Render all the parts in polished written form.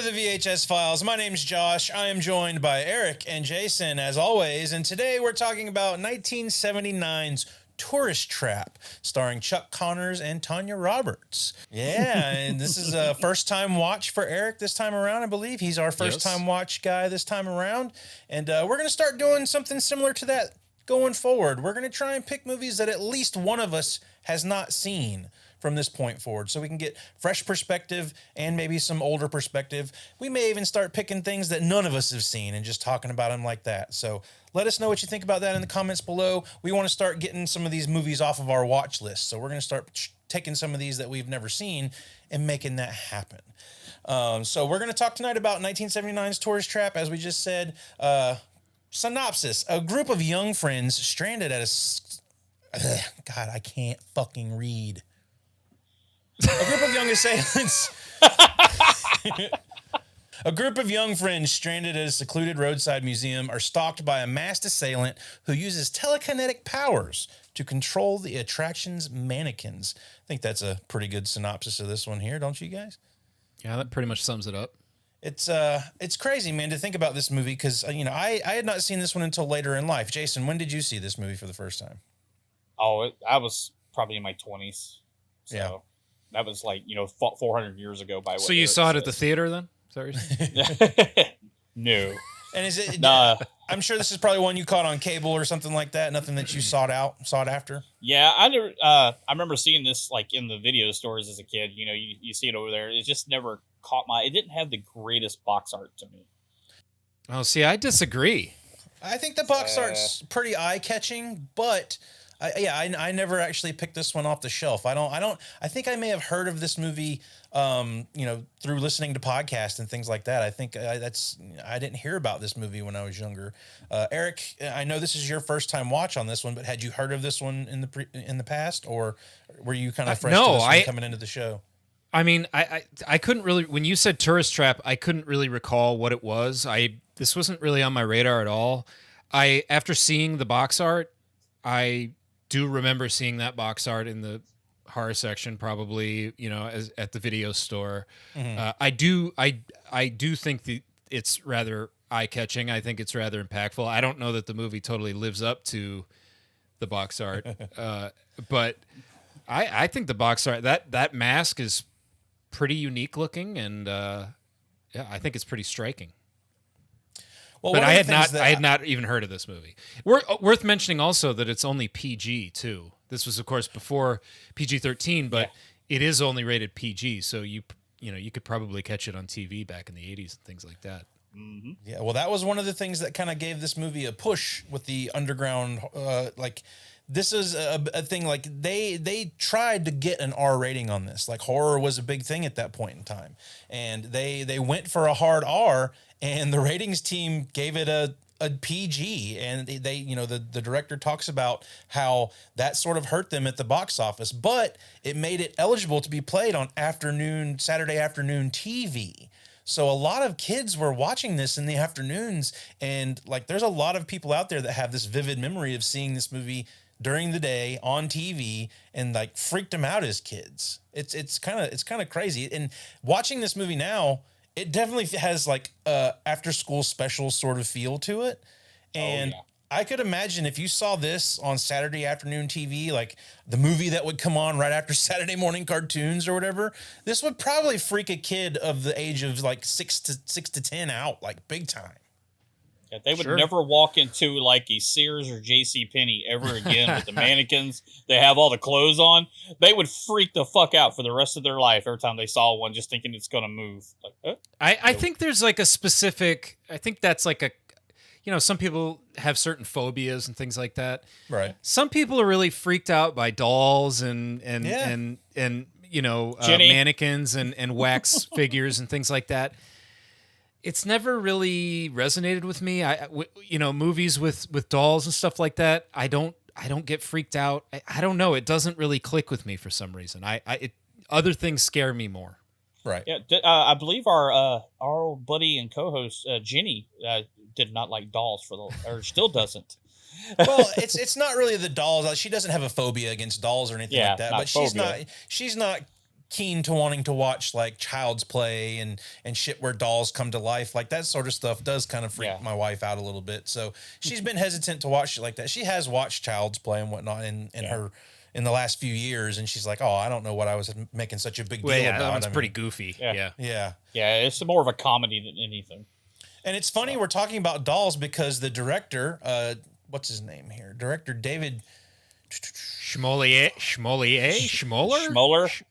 to the VHS Files. My name's Josh. I am joined by Eric and Jason, as always. And today we're talking about 1979's Tourist Trap, starring Chuck Connors and Tanya Roberts. Yeah, and this is a first-time watch for Eric this time around, I believe. He's our first-time watch guy this time around. And we're going to start doing something similar to that going forward. We're going to try and pick movies that at least one of us has not seen from this point forward, so we can get fresh perspective and maybe some older perspective. We may even start picking things that none of us have seen and just talking about them like that. So let us know what you think about that in the comments below. We want to start getting some of these movies off of our watch list, so we're going to start taking some of these that we've never seen and making that happen. So we're going to talk tonight about 1979's Tourist Trap, as we just said. Synopsis: a group of young friends stranded at God, I can't fucking read. A group of young assailants. A group of young friends stranded at a secluded roadside museum are stalked by a masked assailant who uses telekinetic powers to control the attraction's mannequins. I think that's a pretty good synopsis of this one here, don't you guys? Yeah, that pretty much sums it up. It's crazy, man, to think about this movie because I had not seen this one until later in life. Jason, when did you see this movie for the first time? Oh, I was probably in my 20s. So. Yeah. That was 400 years ago. So you saw it at the theater then? Is that what you're saying? No. And is it? Nah. I'm sure this is probably one you caught on cable or something like that. Nothing that you sought after. Yeah, I remember seeing this in the video stores as a kid. You see it over there. It just never caught my. It didn't have the greatest box art to me. Oh, see, I disagree. I think the box art's pretty eye catching, but. I never actually picked this one off the shelf. I think I may have heard of this movie, through listening to podcasts and things like that. I think I didn't hear about this movie when I was younger. Eric, I know this is your first time watch on this one, but had you heard of this one in the past, or were you kind of fresh to this one coming into the show? I mean, I couldn't really, when you said Tourist Trap, I couldn't really recall what it was. This wasn't really on my radar at all. After seeing the box art, I do remember seeing that box art in the horror section, probably, as at the video store. Mm-hmm. I do think that it's rather eye-catching. I think it's rather impactful. I don't know that the movie totally lives up to the box art, but I think the box art, that mask is pretty unique looking, and I think it's pretty striking. Well, but I had not even heard of this movie. Worth mentioning also that it's only PG too. This was, of course, before PG-13, but it is only rated PG. So you could probably catch it on TV back in the 80s and things like that. Mm-hmm. Yeah, well, that was one of the things that kind of gave this movie a push with the underground. This is a thing. They tried to get an R rating on this. Horror was a big thing at that point in time, and they went for a hard R. And the ratings team gave it a PG, and the director talks about how that sort of hurt them at the box office, but it made it eligible to be played on Saturday afternoon TV. So a lot of kids were watching this in the afternoons, and there's a lot of people out there that have this vivid memory of seeing this movie during the day on TV and freaked them out as kids. It's kind of crazy. And watching this movie now, it definitely has after school special sort of feel to it. And I could imagine if you saw this on Saturday afternoon TV, the movie that would come on right after Saturday morning cartoons or whatever, this would probably freak a kid of the age of 6 to 10 out, big time. Yeah, they would never walk into a Sears or JCPenney ever again with the mannequins. They have all the clothes on. They would freak the fuck out for the rest of their life every time they saw one, just thinking it's going to move. I think there's a specific, I think that's some people have certain phobias and things like that. Right. Some people are really freaked out by dolls and mannequins and wax figures and things like that. It's never really resonated with me. Movies with dolls and stuff like that, I don't get freaked out. I don't know. It doesn't really click with me for some reason. Other things scare me more. Right. Yeah. I believe our old buddy and co-host Jenny did not like dolls or still doesn't. Well, it's not really the dolls. She doesn't have a phobia against dolls or anything like that. But she's not keen to wanting to watch like Child's Play and shit where dolls come to life. Like that sort of stuff does kind of freak my wife out a little bit. So she's been hesitant to watch shit like that. She has watched Child's Play and whatnot in the last few years, and she's like, "Oh, I don't know what I was making such a big deal about." That one's pretty goofy. Yeah. Yeah. It's more of a comedy than anything. And it's funny we're talking about dolls because the director, what's his name here? Director David Schmoller.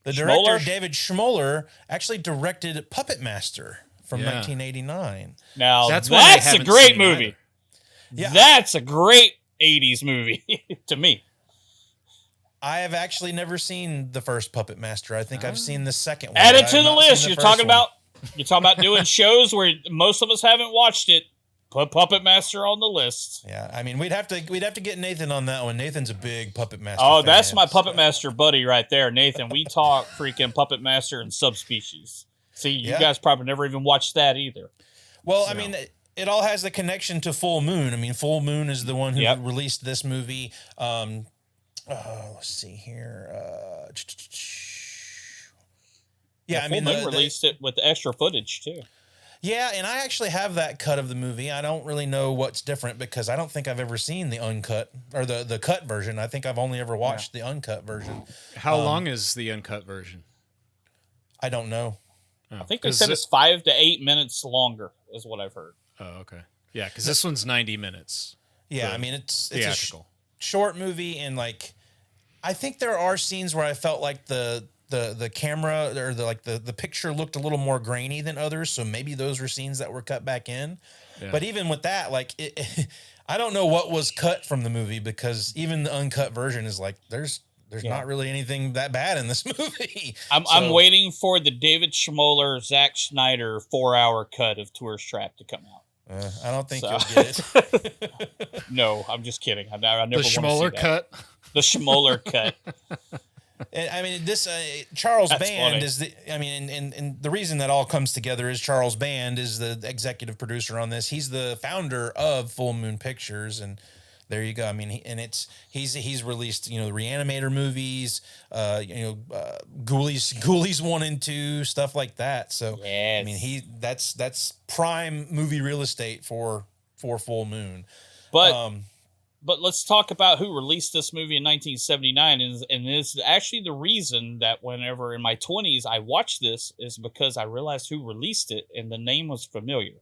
The director David Schmoller actually directed Puppet Master from 1989. Now that's a great movie. Yeah, that's a great 80s movie to me. I have actually never seen the first Puppet Master. I think I've seen the second one. Add it to the list. You're talking about doing shows where most of us haven't watched it. Put Puppet Master on the list. Yeah, I mean we'd have to get Nathan on that one. Nathan's a big Puppet Master. Oh, that's my Puppet Master buddy right there, Nathan. We talk freaking Puppet Master and subspecies. See, you guys probably never even watched that either. Well, I mean, it all has a connection to Full Moon. I mean, Full Moon is the one who released this movie. Let's see here. I mean, they released it with extra footage too. Yeah, and I actually have that cut of the movie. I don't really know what's different because I don't think I've ever seen the uncut or the cut version. I think I've only ever watched the uncut version. How long is the uncut version? I don't know. I think they said it's 5 to 8 minutes longer, is what I've heard. Oh, okay. Yeah, because this one's 90 minutes. Yeah, I mean it's a short movie, and like I think there are scenes where I felt like the camera or the picture looked a little more grainy than others, so maybe those were scenes that were cut back in. Yeah. But even with that, like I don't know what was cut from the movie because even the uncut version is like there's not really anything that bad in this movie. I'm waiting for the David Schmoller, Zack Snyder 4-hour cut of Tourist Trap to come out. I don't think you'll get it. No, I'm just kidding. I never the Schmoller cut. The Schmoller cut. And, I mean, this Charles Band is and the reason that all comes together is Charles Band is the executive producer on this. He's the founder of Full Moon Pictures, and there you go. I mean, he's released the Reanimator movies, Ghoulies 1 and 2, stuff like that. So I mean, that's prime movie real estate for Full Moon. But let's talk about who released this movie in 1979, and this is actually the reason that whenever in my 20s I watched this is because I realized who released it, and the name was familiar.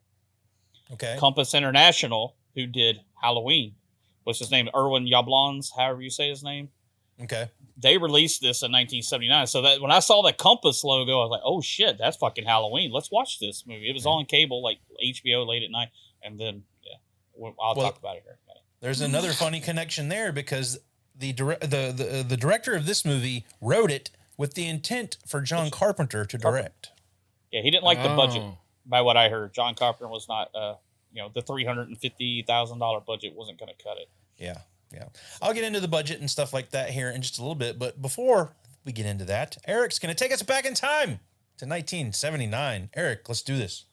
Okay. Compass International, who did Halloween. What's his name? Erwin Yablans, however you say his name. Okay. They released this in 1979. So that when I saw the Compass logo, I was like, oh shit, that's fucking Halloween. Let's watch this movie. It was on cable, like HBO late at night. And then, I'll talk about it here. There's another funny connection there because the director of this movie wrote it with the intent for John Carpenter to direct. Yeah, he didn't like the budget, by what I heard. John Carpenter was not, the $350,000 budget wasn't going to cut it. Yeah. I'll get into the budget and stuff like that here in just a little bit. But before we get into that, Eric's going to take us back in time to 1979. Eric, let's do this.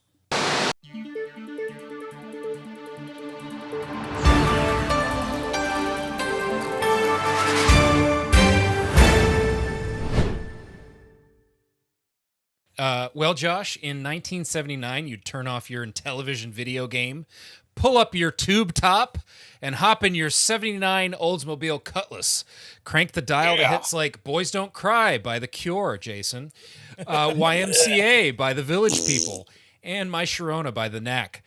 Well, Josh, in 1979, you'd turn off your Intellivision video game, pull up your tube top, and hop in your 79 Oldsmobile Cutlass. Crank the dial to hits like Boys Don't Cry by The Cure, Jason, YMCA by The Village People, and My Sharona by The Knack.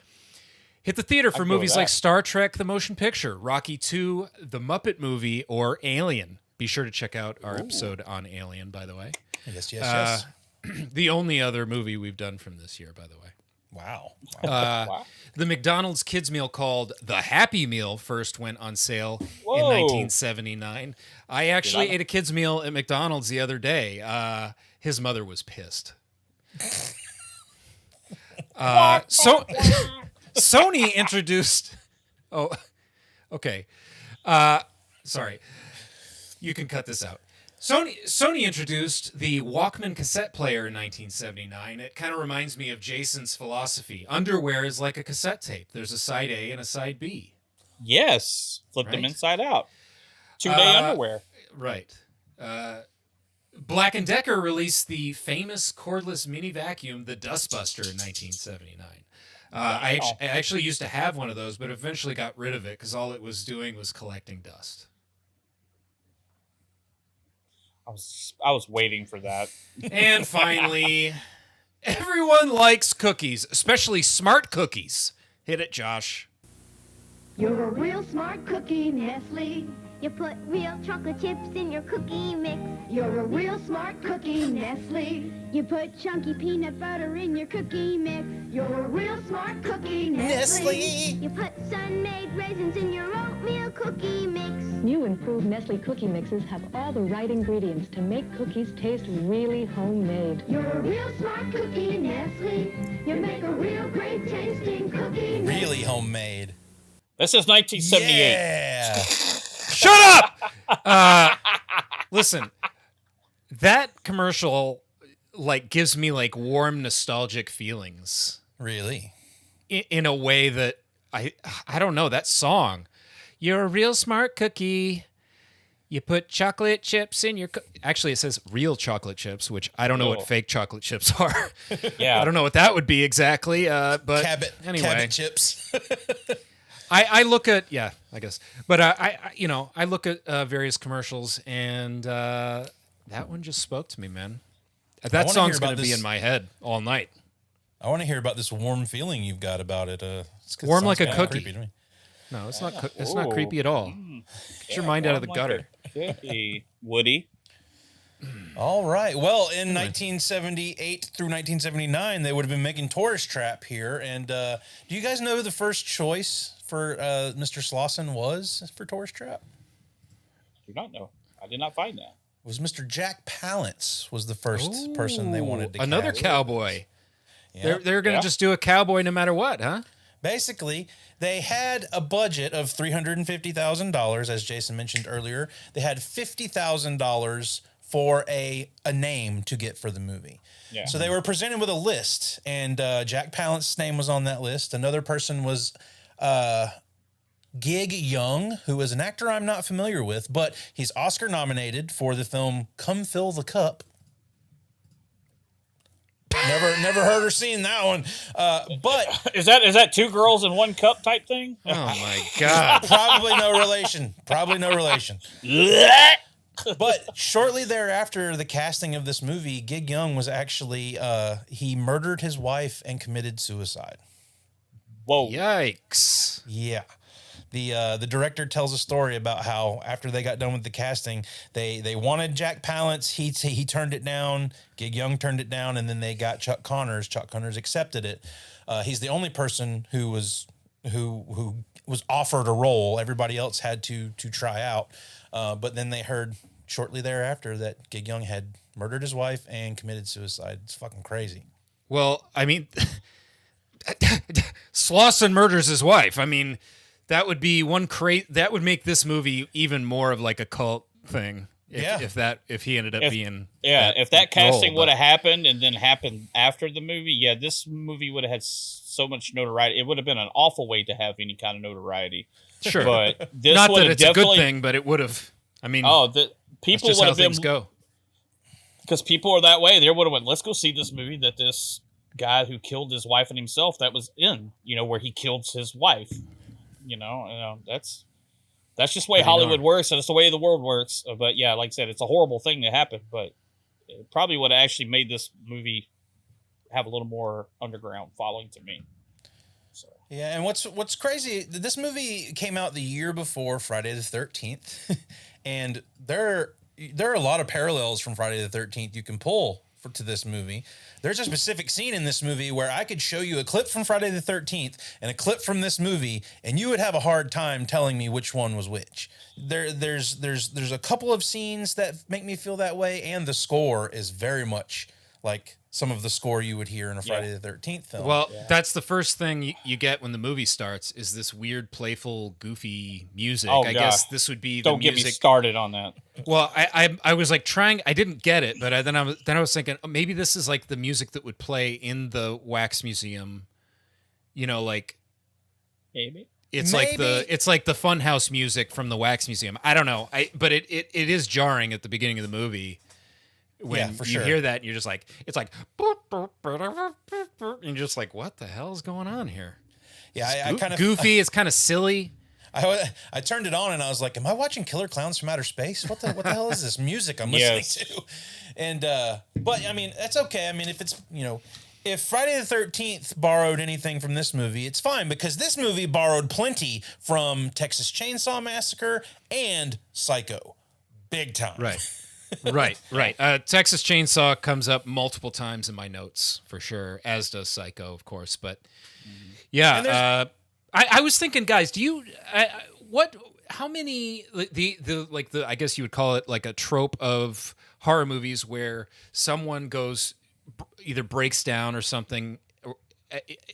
Hit the theater for movies like Star Trek The Motion Picture, Rocky II, The Muppet Movie, or Alien. Be sure to check out our episode on Alien, by the way. Yes. The only other movie we've done from this year, by the way. Wow. The McDonald's kids meal called the Happy Meal first went on sale in 1979. I actually ate a kids meal at McDonald's the other day. His mother was pissed. Sony introduced... Oh, okay. Sorry. You can cut this out. Sony introduced the Walkman cassette player in 1979. It kind of reminds me of Jason's philosophy. Underwear is like a cassette tape. There's a side A and a side B. Yes. Flip them inside out. 2-day underwear. Right. Black & Decker released the famous cordless mini vacuum, the Dustbuster, in 1979. I actually used to have one of those, but eventually got rid of it because all it was doing was collecting dust. I was waiting for that. And finally, everyone likes cookies, especially smart cookies. Hit it, Josh. You're a real smart cookie, Nestle. You put real chocolate chips in your cookie mix. You're a real smart cookie, Nestle. You put chunky peanut butter in your cookie mix. You're a real smart cookie, Nestle. You put sun-made raisins in your oatmeal cookie mix. New improved Nestle cookie mixes have all the right ingredients to make cookies taste really homemade. You're a real smart cookie, Nestle. You make a real great tasting cookie mix. Really homemade. This is 1978. Yeah. Shut up! Listen, that commercial like gives me like warm nostalgic feelings Really? in a way that I don't know, that song. You're a real smart cookie. You put chocolate chips in your actually it says real chocolate chips, which I don't know what fake chocolate chips are. Yeah. I don't know what that would be exactly, but anyway. Cabot chips. I look at I guess, but I look at various commercials, and that one just spoke to me, man. That song's going to be in my head all night. I want to hear about this warm feeling you've got about it. Warm like a cookie. Creepy to me. No, it's not. It's not creepy at all. Get your mind out of the gutter. Cookie. Woody. All right. Well, in 1978 through 1979, they would have been making Tourist Trap here. And do you guys know who the first choice for Mr. Slauson was for Tourist Trap? I do not know. I did not find that. It was Mr. Jack Palance was the first person they wanted to another cast. Cowboy. Yeah. They're going to just do a cowboy no matter what, huh? Basically, they had a budget of $350,000, as Jason mentioned earlier. They had $50,000 for a name to get for the movie. Yeah. So they were presented with a list, and Jack Palance's name was on that list. Another person was Gig Young, who is an actor I'm not familiar with, but he's Oscar nominated for the film Come Fill the Cup. Never heard or seen that one. But is that two girls in one cup type thing? Oh my God. Probably no relation. But shortly thereafter, the casting of this movie, Gig Young was actually he murdered his wife and committed suicide. Whoa! Yikes! Yeah. The director tells a story about how after they got done with the casting, they wanted Jack Palance. He turned it down. Gig Young turned it down, and then they got Chuck Connors. Chuck Connors accepted it. He's the only person who was offered a role. Everybody else had to try out. But then they heard shortly thereafter that Gig Young had murdered his wife and committed suicide. It's fucking crazy. Well, I mean, Slauson murders his wife. I mean, that would be that would make this movie even more of like a cult thing. If he ended up being if that casting would have happened and then happened after the movie, this movie would have had so much notoriety. It would have been an awful way to have any kind of notoriety. Sure, but this not would that have it's definitely, a good thing, but it would have. I mean, people would would have been things go because people are that way. They would have went, let's go see this movie that this guy who killed his wife and himself that was in, where he killed his wife. That's just the way Hollywood works, and it's the way the world works. But yeah, like I said, it's a horrible thing that happened, but it probably would have actually made this movie have a little more underground following to me. So. Yeah, and what's crazy, this movie came out the year before Friday the 13th, and there are a lot of parallels from Friday the 13th you can pull to this movie. There's a specific scene in this movie where I could show you a clip from Friday the 13th and a clip from this movie, and you would have a hard time telling me which one was which. There's a couple of scenes that make me feel that way, and the score is very much like some of the score you would hear in a Friday the 13th film. Well, that's the first thing you get when the movie starts is this weird, playful, goofy music. I guess this would be the music. Don't get me started on that. Well, I was like trying. I didn't get it, but then I was thinking maybe this is like the music that would play in the wax museum. Like maybe it's like the funhouse music from the wax museum. I don't know. But it is jarring at the beginning of the movie. when for you sure. hear that, and you're just like, it's like, and you're just like, what the hell is going on here? Yeah, I kind of goofy. It's kind of silly. I turned it on and I was like, "Am I watching Killer Clowns from Outer Space? What the hell is this music I'm listening to?" And but I mean, that's okay. I mean, if it's if Friday the 13th borrowed anything from this movie, it's fine because this movie borrowed plenty from Texas Chainsaw Massacre and Psycho, big time. Right. Texas Chainsaw comes up multiple times in my notes for sure, as does Psycho, of course. But yeah, I was thinking, guys, do you how many the I guess you would call it like a trope of horror movies where someone goes either breaks down or something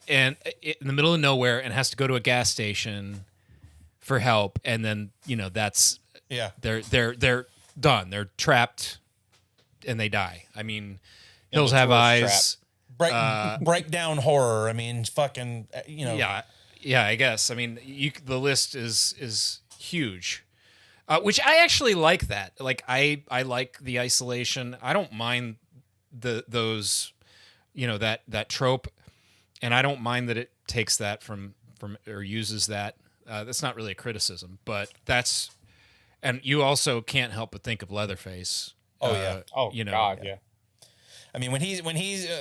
and in the middle of nowhere and has to go to a gas station for help, and then that's they're done, they're trapped and they die. I mean, Hills Have Eyes, breakdown horror. I mean, fucking Yeah, I guess. I mean, the list is huge, which I actually like that. Like, I like the isolation. I don't mind those, that trope, and I don't mind that it takes that from or uses that. That's not really a criticism, but that's, and you also can't help but think of Leatherface. God, yeah. I mean, when he's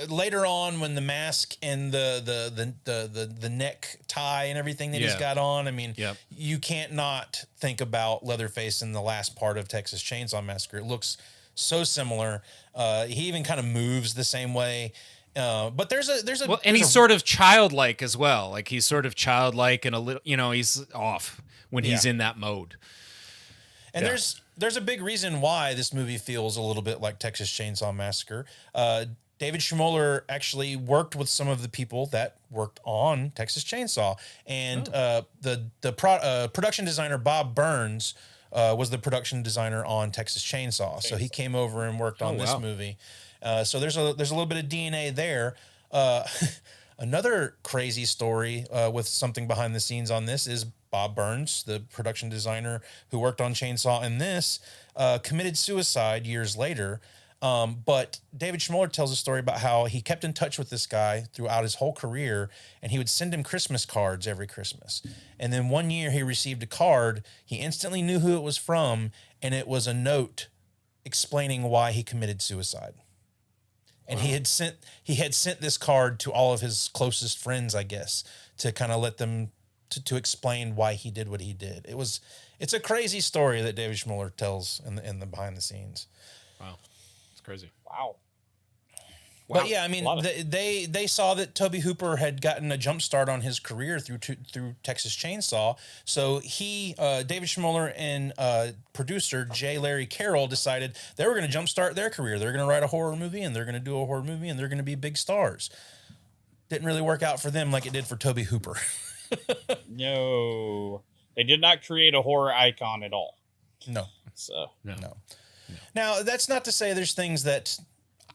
later on, when the mask and the neck tie and everything that he's got on, I mean, you can't not think about Leatherface in the last part of Texas Chainsaw Massacre. It looks so similar. He even kind of moves the same way. But there's a and he's sort of childlike as well. Like, he's sort of childlike and a little, he's off when he's in that mode. And there's a big reason why this movie feels a little bit like Texas Chainsaw Massacre. David Schmoller actually worked with some of the people that worked on Texas Chainsaw, and the production designer Bob Burns was the production designer on Texas Chainsaw. So he came over and worked on this movie. So there's a little bit of DNA there. Another crazy story with something behind the scenes on this is Bob Burns, the production designer who worked on Chainsaw in this, committed suicide years later. But David Schmoller tells a story about how he kept in touch with this guy throughout his whole career, and he would send him Christmas cards every Christmas. And then one year he received a card. He instantly knew who it was from, and it was a note explaining why he committed suicide. And he had sent this card to all of his closest friends, I guess, to kind of let them to explain why he did what he did. It's a crazy story that David Schmoller tells in the behind the scenes. Wow, it's crazy. Wow. But yeah, I mean, they saw that Tobe Hooper had gotten a jump start on his career through Texas Chainsaw. So David Schmoller and producer J. Larry Carroll decided they were going to jumpstart their career. They're going to write a horror movie, and they're going to do a horror movie, and they're going to be big stars. Didn't really work out for them like it did for Tobe Hooper. No, they did not create a horror icon at all. No. So no. Now, that's not to say there's things that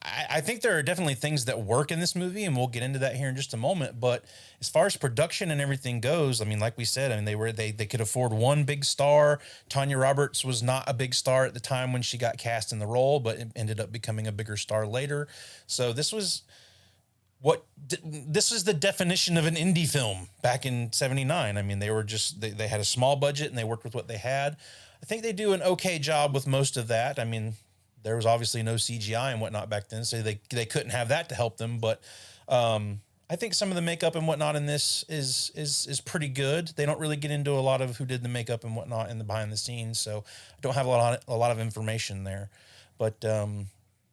I think there are definitely things that work in this movie, and we'll get into that here in just a moment. But as far as production and everything goes, I mean, like we said, I mean, they could afford one big star. Tanya Roberts was not a big star at the time when she got cast in the role, but it ended up becoming a bigger star later. So this is the definition of an indie film back in '79. I mean, they had a small budget and they worked with what they had. I think they do an okay job with most of that. I mean, there was obviously no CGI and whatnot back then, so they couldn't have that to help them. But I think some of the makeup and whatnot in this is pretty good. They don't really get into a lot of who did the makeup and whatnot in the behind the scenes, so I don't have a lot of information there. But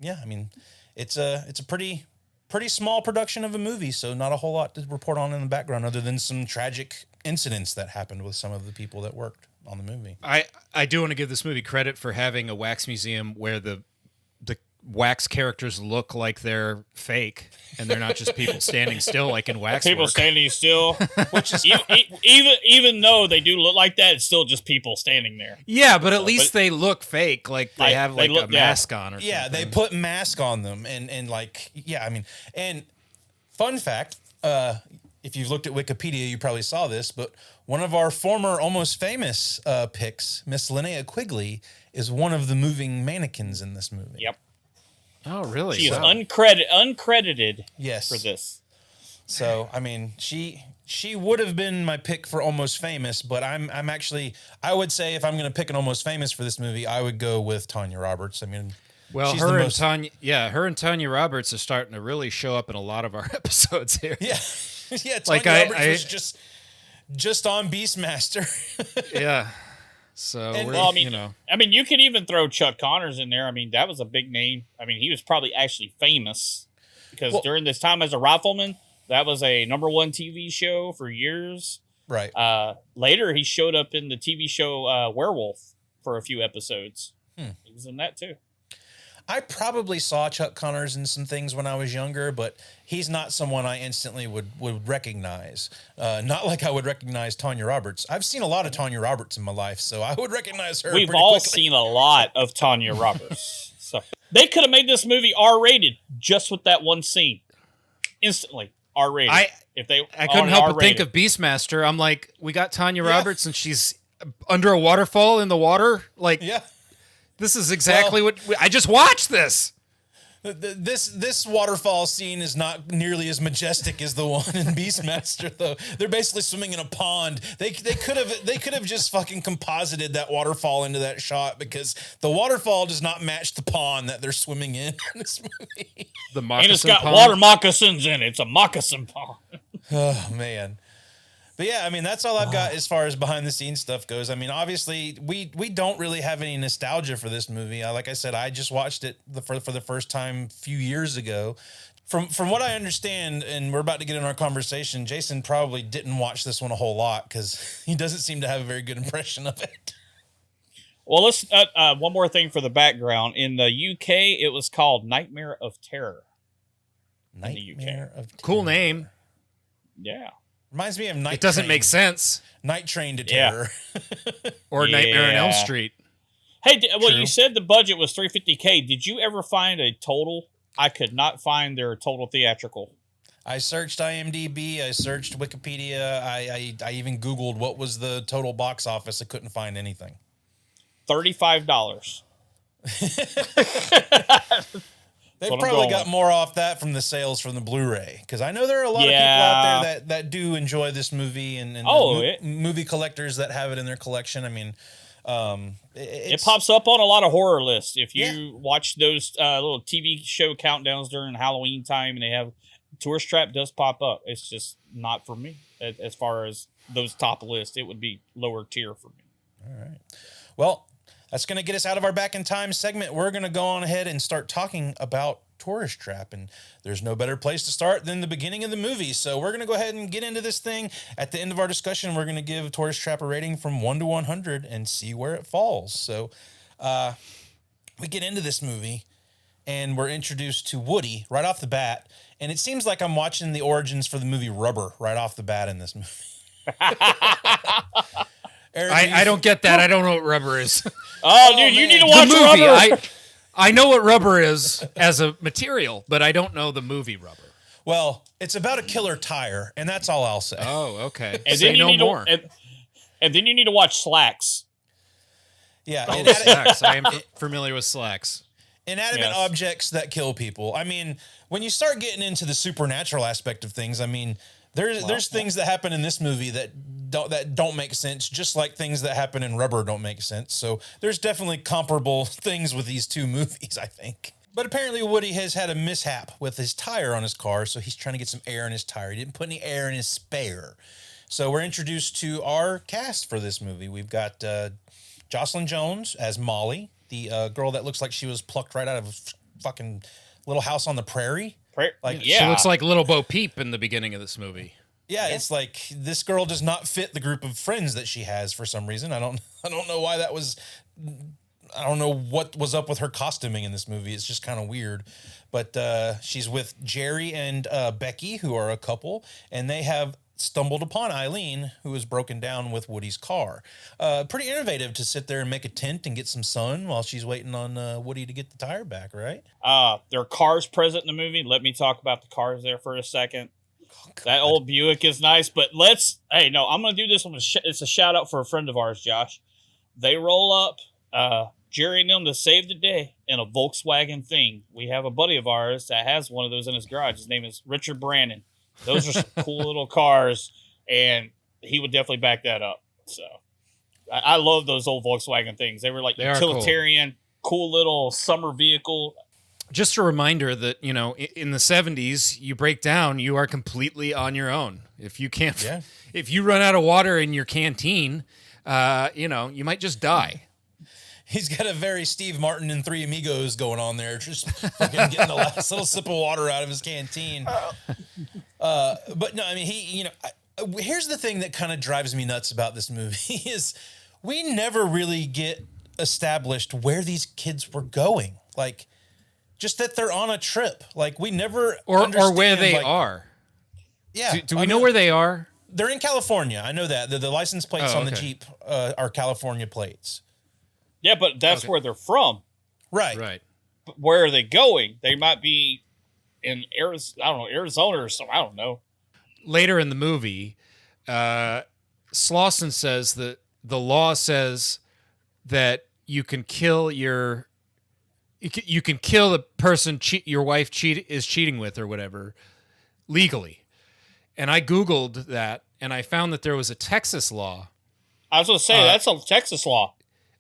yeah, I mean, it's a pretty small production of a movie, so not a whole lot to report on in the background other than some tragic incidents that happened with some of the people that worked on the movie. I do want to give this movie credit for having a wax museum where the wax characters look like they're fake and they're not just people standing still like in wax people work. Standing still, which is even though they do look like that, it's still just people standing there. Yeah, but at least they look fake, like they have like a mask on or something. Yeah, they put mask on them and like, yeah, I mean, and fun fact, if you've looked at Wikipedia, you probably saw this, but one of our former almost famous picks, Miss Linnea Quigley, is one of the moving mannequins in this movie. Yep. Oh, really? She is Wow. uncredited Yes. for this. So, I mean, she would have been my pick for Almost Famous, but I'm actually, I would say if I'm going to pick an Almost Famous for this movie, I would go with Tanya Roberts. I mean, Well, she's her and Tanya Roberts are starting to really show up in a lot of our episodes here. yeah, yeah. Tanya Like, Roberts was just on Beastmaster. Yeah. So, And- we're, Well, I mean, you know. you could even throw Chuck Connors in there. I mean, that was a big name. I mean, he was probably actually famous because during this time as a rifleman, that was a #1 TV show for years. Right. Later, he showed up in the TV show Werewolf for a few episodes. He was in that too. I probably saw Chuck Connors in some things when I was younger, but he's not someone I instantly would recognize. Not like I would recognize Tanya Roberts. I've seen a lot of Tanya Roberts in my life, so I would recognize her. We've pretty all quickly. seen a lot of Tanya Roberts. So they could have made this movie R-rated just with that one scene. Instantly R-rated. I couldn't help but think of Beastmaster. I'm like, we got Tanya Roberts and she's under a waterfall in the water. Like, Yeah. this is exactly what I just watched this. This waterfall scene is not nearly as majestic as the one in Beastmaster, though. They're basically swimming in a pond. They could have just fucking composited that waterfall into that shot because the waterfall does not match the pond that they're swimming in this movie. The And moccasin it's got pond. water moccasins in it. It's a moccasin pond. Oh man. But yeah, I mean, that's all I've got as far as behind the scenes stuff goes. I mean, obviously, we don't really have any nostalgia for this movie. Like I said, I just watched it for the first time a few years ago. From what I understand, and we're about to get in our conversation, Jason probably didn't watch this one a whole lot because he doesn't seem to have a very good impression of it. Well, let's one more thing for the background. In the UK, it was called Nightmare of Terror. Nightmare of Terror. Cool name. Yeah. Reminds me of Night It doesn't Train. make sense. Night Train to Yeah. Terror. Or Nightmare on Elm Yeah. Street. Hey, well, True. you said the budget was $350K. Did you ever find a total? I could not find their total theatrical. I searched IMDb. I searched Wikipedia. I even Googled what was the total box office. I couldn't find anything. $35. They what I'm probably going got with. more off that from the sales from the Blu-ray because I know there are a lot of people out there that do enjoy this movie and movie collectors that have it in their collection. I mean, It pops up on a lot of horror lists. If you watch those little TV show countdowns during Halloween time and they have Tourist Trap does pop up. It's just not for me as far as those top lists. It would be lower tier for me. All right. Well, that's going to get us out of our Back in Time segment. We're going to go on ahead and start talking about Tourist Trap. And there's no better place to start than the beginning of the movie. So we're going to go ahead and get into this thing. At the end of our discussion, we're going to give Tourist Trap a rating from 1 to 100 and see where it falls. So we get into this movie and we're introduced to Woody right off the bat. And it seems like I'm watching the origins for the movie Rubber right off the bat in this movie. Eric, I don't get that. I don't know what Rubber is. Oh, dude, you man. need to The watch movie. Rubber. I know what Rubber is as a material, but I don't know the movie Rubber. Well, it's about a killer tire, and that's all I'll say. Oh, okay. And Say then you no need more. and then you need to watch Slacks. Yeah, Oh, Slacks. I am familiar with Slacks. inanimate Yes. objects that kill people. I mean, when you start getting into the supernatural aspect of things, I mean, there's things that happen in this movie that don't make sense, just like things that happen in Rubber don't make sense. So there's definitely comparable things with these two movies, I think. But apparently Woody has had a mishap with his tire on his car, so he's trying to get some air in his tire. He didn't put any air in his spare. So we're introduced to our cast for this movie. We've got Jocelyn Jones as Molly, the girl that looks like she was plucked right out of a fucking Little House on the Prairie. She looks like Little Bo Peep in the beginning of this movie. Yeah, it's like this girl does not fit the group of friends that she has for some reason. I don't know why that was. I don't know what was up with her costuming in this movie. It's just kind of weird. But she's with Jerry and Becky, who are a couple, and they have stumbled upon Eileen, who is broken down with Woody's car. Pretty innovative to sit there and make a tent and get some sun while she's waiting on Woody to get the tire back, right? There are cars present in the movie. Let me talk about the cars there for a second. That old Buick is nice, but I'm going to do this one. It's a shout out for a friend of ours, Josh. They roll up. Jerry and them to save the day in a Volkswagen thing. We have a buddy of ours that has one of those in his garage. His name is Richard Brandon. Those are some cool little cars, and he would definitely back that up. So I love those old Volkswagen things. They were like utilitarian, cool little summer vehicle. Just a reminder that, you know, in the 70s, you break down, you are completely on your own. If you can't, if you run out of water in your canteen, you know, you might just die. He's got a very Steve Martin and Three Amigos going on there, just fucking getting the last little sip of water out of his canteen. But no, I mean, here's the thing that kind of drives me nuts about this movie is we never really get established where these kids were going. Like, just that they're on a trip. Like, we never or where they are. Yeah. Do we know where they are? They're in California. I know that. The license plates on the Jeep are California plates. Yeah, but that's where they're from. Right. Right. But where are they going? They might be in Arizona or something. I don't know. Later in the movie, Slauson says that the law says that you can kill you can kill the person your wife is cheating with or whatever legally. And I Googled that, and I found that there was a Texas law. I was going to say, that's a Texas law.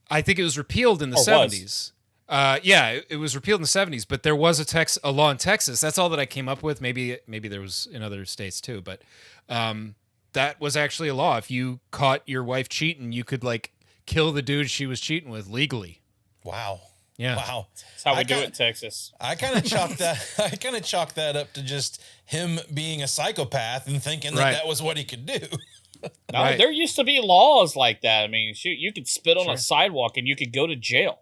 I think it was repealed in the 70s. Yeah, it was repealed in the 70s, but there was a law in Texas. That's all that I came up with. Maybe there was in other states too, but that was actually a law. If you caught your wife cheating, you could like kill the dude she was cheating with legally. Wow. Yeah. Wow. That's how we do it in Texas. I kind of chalk that up to just him being a psychopath and thinking that was what he could do. No, there used to be laws like that. I mean, shoot, you could spit on a sidewalk and you could go to jail.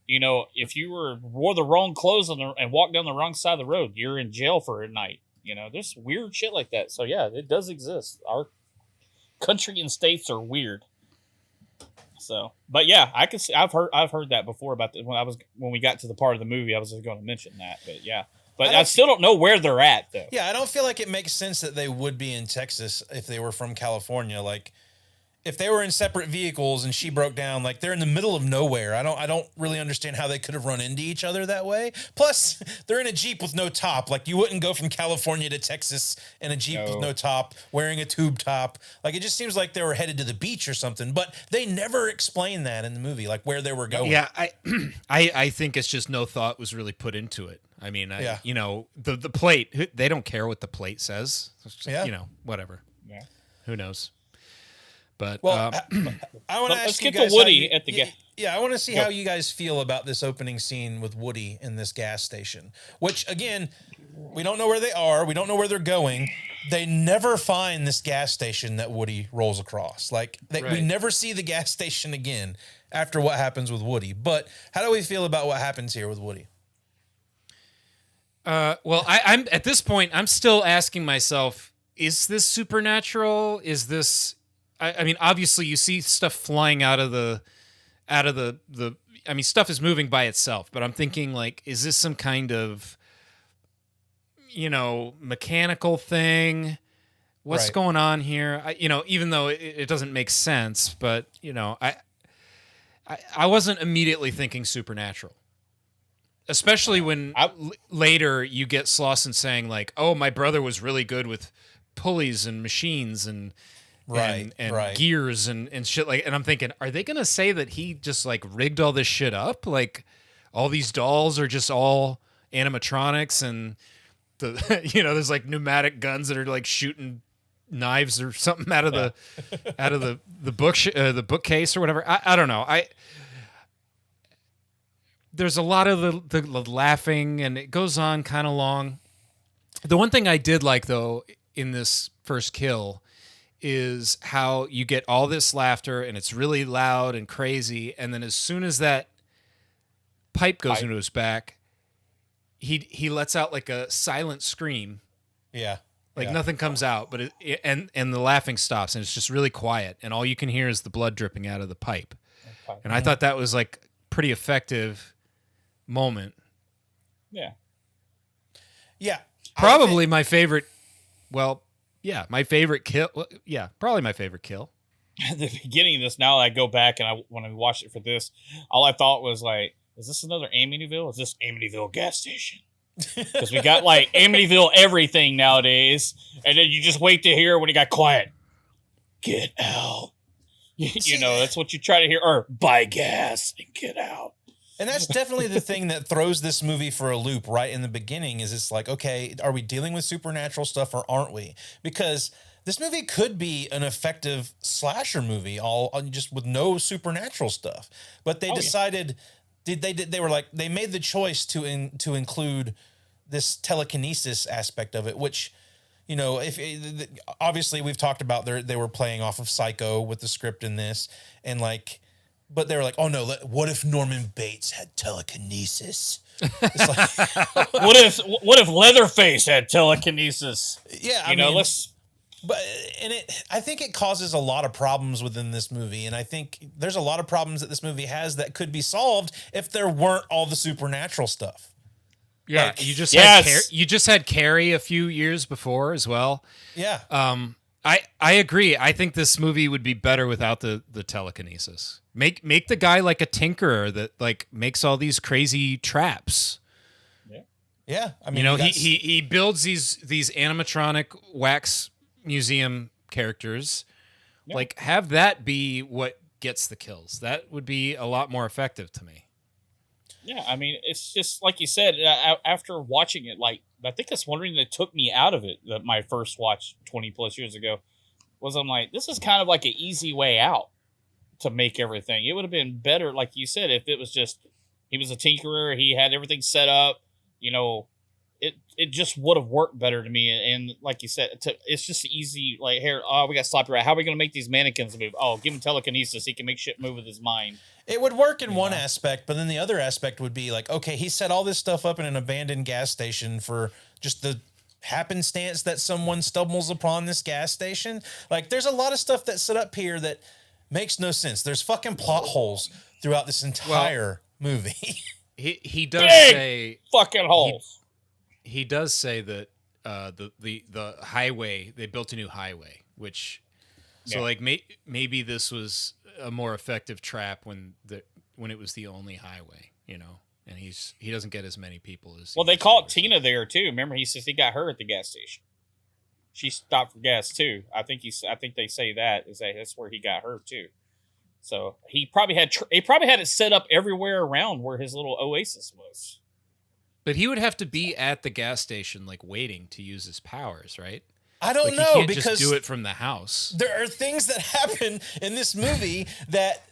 You know, if you wore the wrong clothes and walked down the wrong side of the road, you're in jail for a night. You know, there's weird shit like that. So yeah, it does exist. Our country and states are weird. So, but yeah, I can see. I've heard that before about when we got to the part of the movie. I was just going to mention that, but yeah. But I still don't know where they're at, though. Yeah, I don't feel like it makes sense that they would be in Texas if they were from California. Like, if they were in separate vehicles and she broke down, like they're in the middle of nowhere. I don't really understand how they could have run into each other that way. Plus, they're in a Jeep with no top. Like, you wouldn't go from California to Texas in a Jeep with no top, wearing a tube top. Like, it just seems like they were headed to the beach or something. But they never explain that in the movie, like where they were going. Yeah, I think it's just no thought was really put into it. I mean, you know, the plate, they don't care what the plate says. You know, whatever. Yeah. Who knows? But I want to let's get to Woody at the gas. Yeah, I want to see how you guys feel about this opening scene with Woody in this gas station. Which, again, we don't know where they are. We don't know where they're going. They never find this gas station that Woody rolls across. Like, we never see the gas station again after what happens with Woody. But how do we feel about what happens here with Woody? Well, I'm at this point, I'm still asking myself, is this supernatural? Is this? I mean, obviously, you see stuff flying out of the. I mean, stuff is moving by itself, but I'm thinking, like, is this some kind of, you know, mechanical thing? What's going on here? You know, even though it doesn't make sense, but you know, I wasn't immediately thinking supernatural. Especially when later you get Slauson saying like, "Oh, my brother was really good with pulleys and machines and gears and shit like." And I'm thinking, are they gonna say that he just like rigged all this shit up? Like, all these dolls are just all animatronics, and there's like pneumatic guns that are like shooting knives or something out of the bookcase or whatever. I don't know. There's a lot of the laughing, and it goes on kind of long. The one thing I did like, though, in this first kill is how you get all this laughter, and it's really loud and crazy, and then as soon as that pipe goes into his back, he lets out like a silent scream. Yeah. Like nothing comes out, but and the laughing stops, and it's just really quiet, and all you can hear is the blood dripping out of the pipe. And I thought that was like pretty effective moment. Yeah. Probably my favorite. Well, yeah, my favorite kill. Yeah, probably my favorite kill. at the beginning of this, now I go back and when I watched it for this, all I thought was like, is this another Amityville? Is this Amityville gas station? Because we got like Amityville everything nowadays, and then you just wait to hear when it got quiet. Get out. You know, that's what you try to hear, or buy gas and get out. And that's definitely the thing that throws this movie for a loop right in the beginning is it's like, okay, are we dealing with supernatural stuff or aren't we? Because this movie could be an effective slasher movie, all just with no supernatural stuff. But they decided they were like, they made the choice to include this telekinesis aspect of it, which, you know, obviously we've talked about they were playing off of Psycho with the script in this, and like, but they were like, oh no, what if Norman Bates had telekinesis? It's like, what if Leatherface had telekinesis? Yeah, I mean, I think it causes a lot of problems within this movie, and I think there's a lot of problems that this movie has that could be solved if there weren't all the supernatural stuff. Yeah, like, you just had Carrie a few years before as well. Yeah. I agree. I think this movie would be better without the telekinesis. Make the guy like a tinkerer that like makes all these crazy traps. Yeah. I mean, you know, he builds these animatronic wax museum characters. Yeah. Like, have that be what gets the kills. That would be a lot more effective to me. Yeah, I mean, it's just like you said. After watching it, like I think that's one reason that took me out of it. That my first watch 20 plus years ago was I'm like, this is kind of like an easy way out to make everything. It would have been better, like you said, if it was just he was a tinkerer, he had everything set up. You know, it just would have worked better to me. And like you said, it's just easy. Like here, we got sloppy right. How are we going to make these mannequins move? Oh, give him telekinesis. He can make shit move with his mind. It would work in one aspect, but then the other aspect would be like, okay, he set all this stuff up in an abandoned gas station for just the happenstance that someone stumbles upon this gas station. Like, there's a lot of stuff that's set up here that makes no sense. There's fucking plot holes throughout this entire movie. He does Big say fucking holes. He does say that the highway, they built a new highway, which like maybe this was a more effective trap when it was the only highway, you know, and he doesn't get as many people as they caught Tina there too. Remember, he says he got her at the gas station. She stopped for gas too. I think they say that's where he got her too. So he probably had it set up everywhere around where his little oasis was. But he would have to be at the gas station, like waiting to use his powers, right? I don't know, he can't because just do it from the house. There are things that happen in this movie that,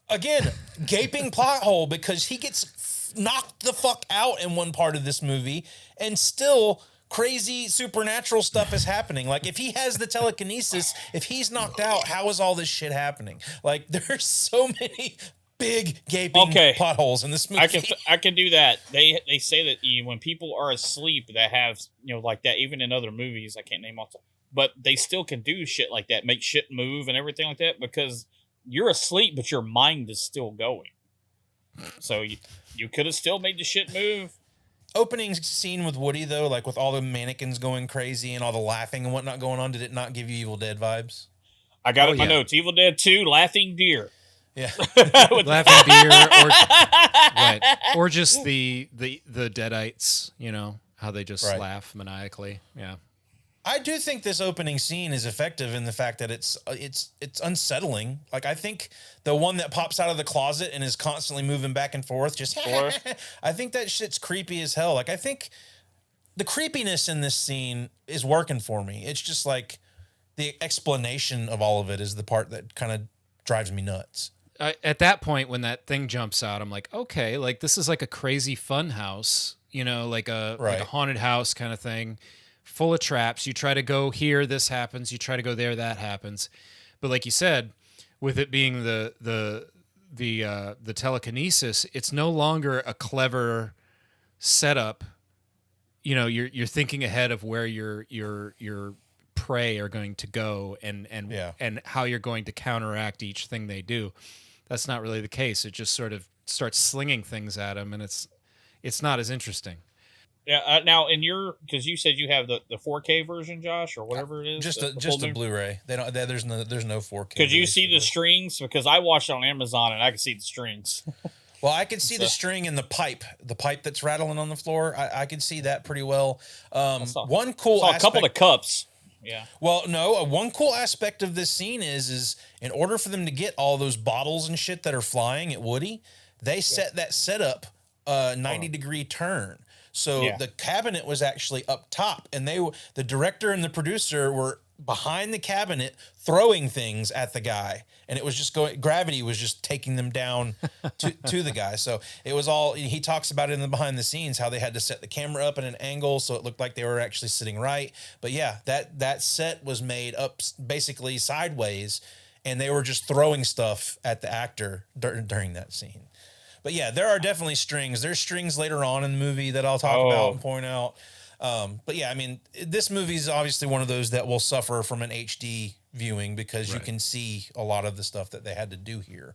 again, gaping plot hole, because he gets knocked the fuck out in one part of this movie and still crazy supernatural stuff is happening. Like, if he has the telekinesis, if he's knocked out, how is all this shit happening? Like, there's so many big gaping plot holes in this movie. I can do that. They say that when people are asleep that have, you know, like that, even in other movies, I can't name off, but they still can do shit like that, make shit move and everything like that, because you're asleep, but your mind is still going. So you could have still made the shit move. Opening scene with Woody, though, like with all the mannequins going crazy and all the laughing and whatnot going on, did it not give you Evil Dead vibes? I got it in my notes. Evil Dead 2, Laughing Deer. Yeah. Laughing Deer, or just the Deadites, you know, how they just laugh maniacally. Yeah. I do think this opening scene is effective in the fact that it's unsettling. Like, I think the one that pops out of the closet and is constantly moving back and forth, I think that shit's creepy as hell. Like, I think the creepiness in this scene is working for me. It's just like the explanation of all of it is the part that kind of drives me nuts. At that point, when that thing jumps out, I'm like, okay, like this is like a crazy fun house, you know, like a haunted house kind of thing, full of traps. You try to go here, this happens. You try to go there, that happens. But like you said, with it being the telekinesis, it's no longer a clever setup. You know, you're thinking ahead of where your prey are going to go and how you're going to counteract each thing they do. That's not really the case. It just sort of starts slinging things at them, and it's not as interesting. Yeah. Now, because you said you have the 4K version, Josh, or whatever it is, just the a Blu-ray. They don't. There's no 4K. Could you see the strings? Because I watched it on Amazon and I could see the strings. Well, I could see the string and the pipe that's rattling on the floor. I could see that pretty well. One cool aspect, a couple of cups. Yeah. Well, no, one cool aspect of this scene is in order for them to get all those bottles and shit that are flying at Woody, they set that setup 90-degree turn. So the cabinet was actually up top, and the director and the producer were behind the cabinet throwing things at the guy, and it was just gravity was just taking them down to the guy. So it was all, he talks about it in the behind the scenes, how they had to set the camera up at an angle so it looked like they were actually sitting right. But yeah, that set was made up basically sideways, and they were just throwing stuff at the actor during that scene. But yeah, there are definitely strings. There's strings later on in the movie that I'll talk about and point out. But yeah, I mean, this movie is obviously one of those that will suffer from an HD viewing because you can see a lot of the stuff that they had to do here.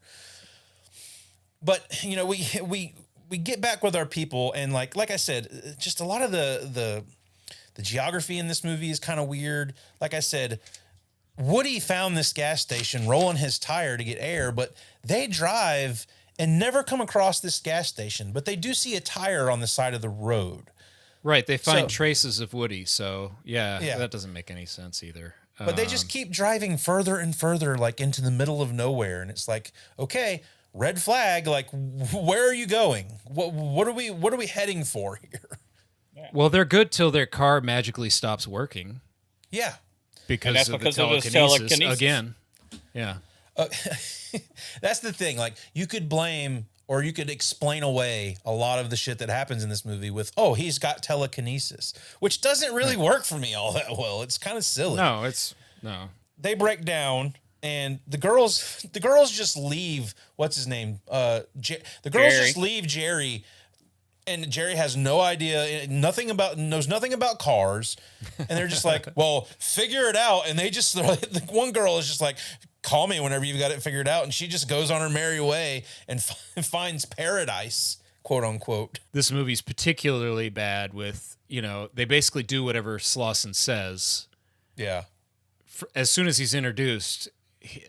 But, you know, we get back with our people, and like I said, just a lot of the geography in this movie is kind of weird. Like I said, Woody found this gas station rolling his tire to get air, but they drive and never come across this gas station, but they do see a tire on the side of the road. Right, they find traces of Woody, so yeah, that doesn't make any sense either. But they just keep driving further and further, like into the middle of nowhere, and it's like, okay, red flag. Like, where are you going? What are we heading for here? Yeah. Well, they're good till their car magically stops working. Yeah, because of the telekinesis again. Yeah. That's the thing. Like, you could blame or you could explain away a lot of the shit that happens in this movie with, oh, he's got telekinesis, which doesn't really work for me all that well. It's kind of silly. No. They break down, and the girls just leave. What's his name? The girls just leave Jerry, and Jerry has no idea, knows nothing about cars, and they're just like, well, figure it out. And they just, the one girl is just like, call me whenever you've got it figured out. And she just goes on her merry way and finds paradise, quote unquote. This movie's particularly bad with, they basically do whatever Slauson says. Yeah. As soon as he's introduced,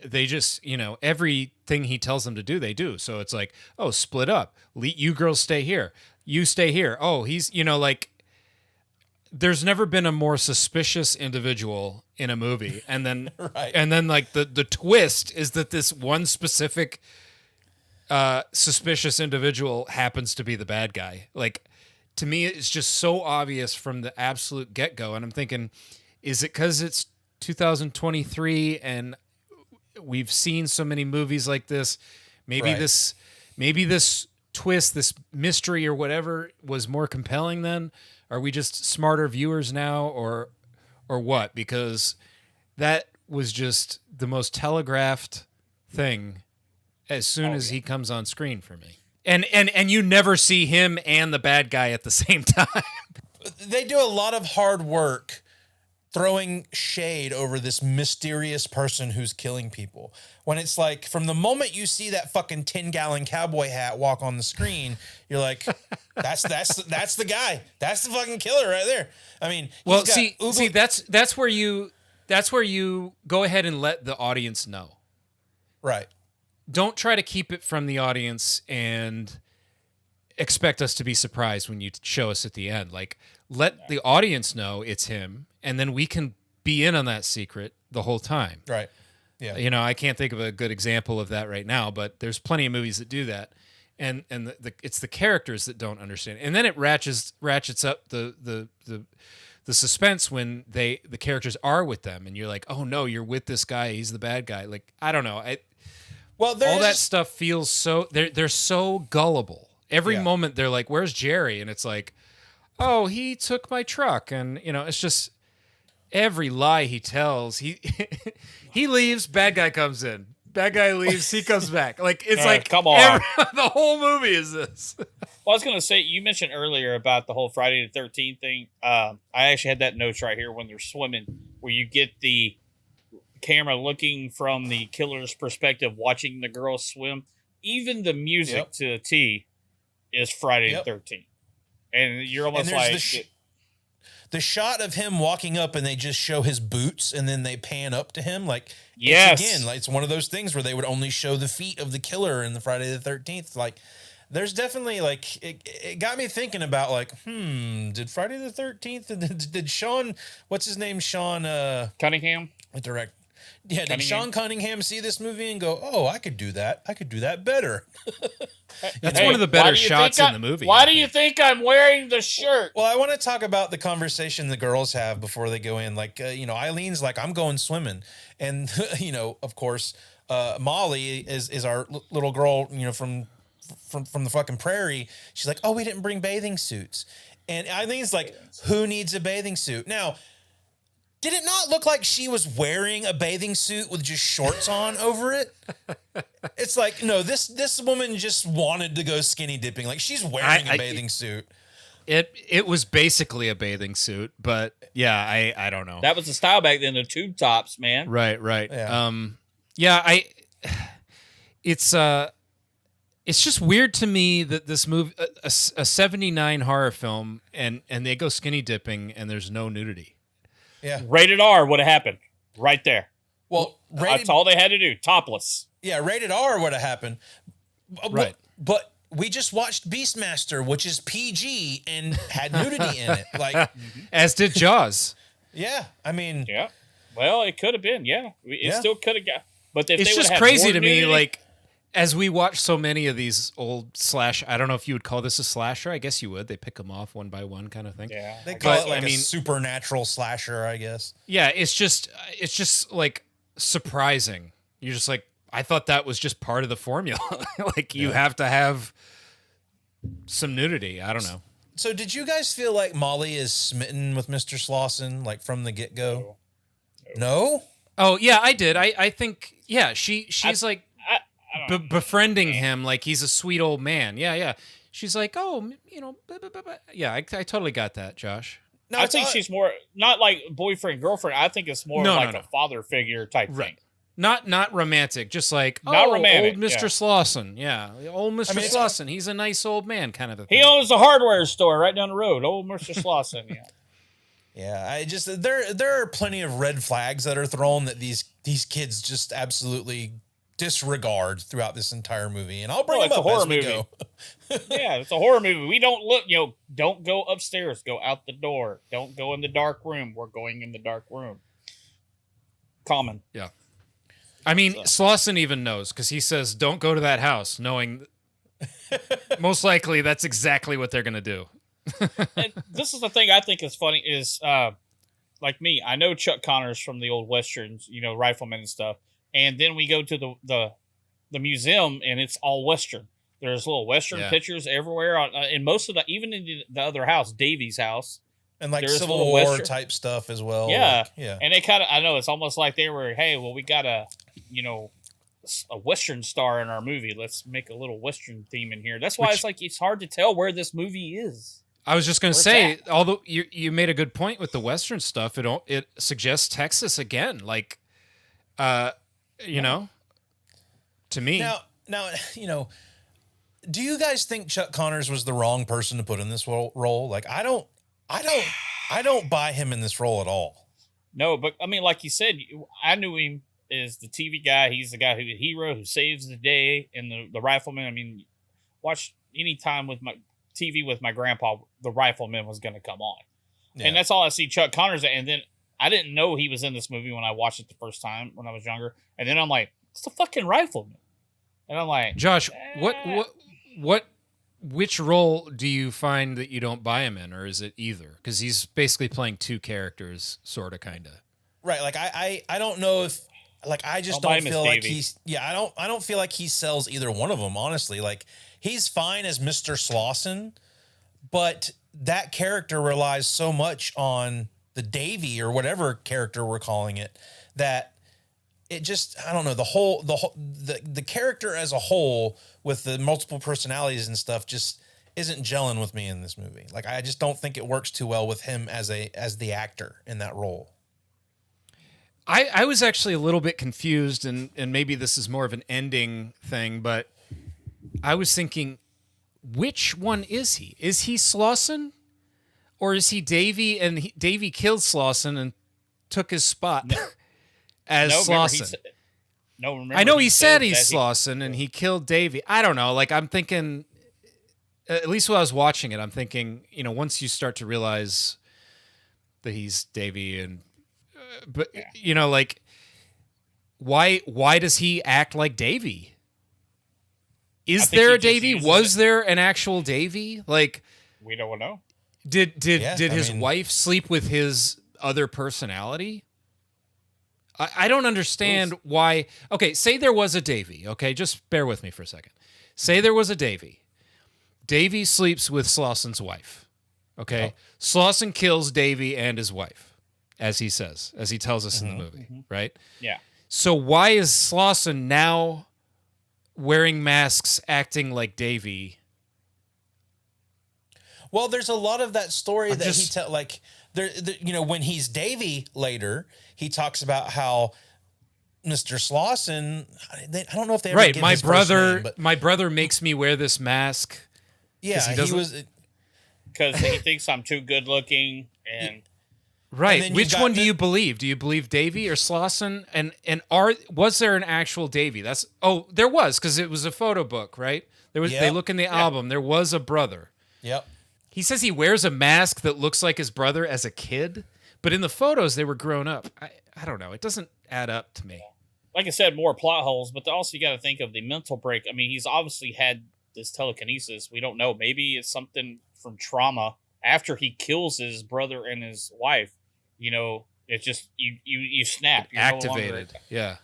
they just, everything he tells them to do, they do. So it's like, oh, split up. You girls stay here. You stay here. Oh, he's, there's never been a more suspicious individual in a movie. And then, and then like the twist is that this one specific suspicious individual happens to be the bad guy. Like, to me, it's just so obvious from the absolute get-go. And I'm thinking, is it because it's 2023 and we've seen so many movies like this? Maybe this twist, this mystery or whatever was more compelling then? Are we just smarter viewers now or what? Because that was just the most telegraphed thing as soon as he comes on screen for me. And you never see him and the bad guy at the same time. They do a lot of hard work throwing shade over this mysterious person who's killing people. When it's like, from the moment you see that fucking 10-gallon cowboy hat walk on the screen, you're like, that's the guy. That's the fucking killer right there. I mean, well, see, that's where you go ahead and let the audience know. Right. Don't try to keep it from the audience and expect us to be surprised when you show us at the end. Like, let the audience know it's him, and then we can be in on that secret the whole time. Right. Yeah. I can't think of a good example of that right now, but there's plenty of movies that do that. And it's the characters that don't understand. And then it ratchets up the suspense when the characters are with them, and you're like, oh no, you're with this guy, he's the bad guy. Like, I don't know. All that stuff feels so they're so gullible. Every moment they're like, where's Jerry? And it's like, oh, he took my truck. And it's just every lie he tells, he leaves, bad guy comes in. Bad guy leaves, he comes back. Like, it's like, come on. The whole movie is this. Well, I was going to say, you mentioned earlier about the whole Friday the 13th thing. I actually had that notes right here when they're swimming, where you get the camera looking from the killer's perspective, watching the girls swim. Even the music to the T is Friday the 13th. and you're almost And there's like the shot of him walking up, and they just show his boots, and then they pan up to him. Like, yes, it's, again, like it's one of those things where they would only show the feet of the killer in the Friday the 13th. Like, there's definitely like it got me thinking about like, did Friday the 13th? Did Sean, what's his name, Sean Cunningham direct? Yeah, did Sean Cunningham see this movie and go, "Oh, I could do that. I could do that better." That's one of the better shots in the movie. Why do you think I'm wearing the shirt? Well, I want to talk about the conversation the girls have before they go in. Like, Eileen's like, "I'm going swimming," and of course, Molly is our little girl, from the fucking prairie. She's like, "Oh, we didn't bring bathing suits," and Eileen's like, "Who needs a bathing suit now?" Did it not look like she was wearing a bathing suit with just shorts on over it? It's like, no, this woman just wanted to go skinny dipping. Like, she's wearing a bathing suit. It was basically a bathing suit, but yeah, I don't know. That was the style back then, the tube tops, man. Right. Yeah. It's just weird to me that this movie, a 79 horror film, and they go skinny dipping and there's no nudity. Yeah. Rated R would have happened right there. Well, that's all they had to do. Topless. Yeah, rated R would have happened. Right. But we just watched Beastmaster, which is PG and had nudity in it. Like, as did Jaws. Yeah, I mean, yeah. Well, it could have been. Yeah, it still could have got. But if it's they just crazy to me, like, as we watch so many of these old I don't know if you would call this a slasher. I guess you would. They pick them off one by one, kind of thing. Yeah, they call it like a supernatural slasher, I guess. Yeah, it's just like surprising. You're just like, I thought that was just part of the formula. Like, you have to have some nudity. I don't know. So, did you guys feel like Molly is smitten with Mr. Slauson, like from the get go? No. Oh yeah, I did. I think she's like. Befriending him like he's a sweet old man. Yeah. She's like, oh, yeah, I totally got that, Josh. No, I think she's more not like boyfriend, girlfriend. I think it's more a father figure type thing. Not romantic, just like, not romantic, old Mr. Slauson. Yeah, old Mr. Slauson. He's a nice old man kind of a thing. He owns a hardware store right down the road. Old Mr. Slauson, yeah. Yeah, I just there are plenty of red flags that are thrown that these kids just absolutely disregard throughout this entire movie, and I'll bring them up as we go. Yeah, it's a horror movie. We don't look, don't go upstairs, go out the door. Don't go in the dark room. We're going in the dark room. Common. Yeah. I mean, Slauson even knows, because he says, don't go to that house, knowing most likely that's exactly what they're going to do. And this is the thing I think is funny is, like me, I know Chuck Connors from the old Westerns, Rifleman and stuff. And then we go to the museum, and it's all Western. There's little Western pictures everywhere. And most of even in the other house, Davy's house. And like Civil War type stuff as well. Yeah. Like, yeah. And they I know it's almost like they were, hey, well, we got a Western star in our movie. Let's make a little Western theme in here. That's why it's hard to tell where this movie is. I was just going to say, although you made a good point with the Western stuff, it suggests Texas again. Like, to me. Now, do you guys think Chuck Connors was the wrong person to put in this role? Like, I don't buy him in this role at all. No, but I mean, like you said, I knew him as the TV guy. He's the guy the hero who saves the day, and the Rifleman. I mean, watch any time with my TV with my grandpa, the Rifleman was going to come on, and that's all I see Chuck Connors. And then I didn't know he was in this movie when I watched it the first time when I was younger, and then I'm like, it's the fucking Rifleman, and I'm like, Josh, which role do you find that you don't buy him in, or is it either? Because he's basically playing two characters, sort of, kind of. Right. Like I don't know if I just don't feel like he's I don't feel like he sells either one of them. Honestly, like he's fine as Mr. Slauson, but that character relies so much on the Davy or whatever character we're calling it that it just, I don't know, the character as a whole with the multiple personalities and stuff just isn't gelling with me in this movie. Like, I just don't think it works too well with him as the actor in that role. I was actually a little bit confused, and maybe this is more of an ending thing, but I was thinking, which one is he? Is he Slauson? Or is he Davy, and Davy killed Slauson and took his spot as Slauson? I know he said he's Slauson and he killed Davy. I don't know. Like, I'm thinking, at least while I was watching it, I'm thinking, once you start to realize that he's Davy and, like, why does he act like Davy? Is there a Davy? Was there an actual Davy? Like, we don't know. Did his wife sleep with his other personality? I don't understand why. Okay, say there was a Davy. Okay, just bear with me for a second. Say there was a Davy. Davy sleeps with Slauson's wife. Okay, Slauson kills Davy and his wife, as he says, as he tells us in the movie, right? Yeah. So why is Slauson now wearing masks, acting like Davy? Well, there's a lot of that story when he's Davy later, he talks about how Mr. Slauson, I don't know if they ever give his first name, but my brother makes me wear this mask. Yeah, he was because he thinks I'm too good looking and right. And which one do you believe? Do you believe Davy or Slauson? And was there an actual Davy? There was, because it was a photo book, right? There was. Yep. They look in the album. There was a brother. Yep. He says he wears a mask that looks like his brother as a kid, but in the photos they were grown up. I don't know. It doesn't add up to me. Like I said, more plot holes, but also you got to think of the mental break. I mean, he's obviously had this telekinesis. We don't know. Maybe it's something from trauma after he kills his brother and his wife. It's just you snap. You're activated. Yeah.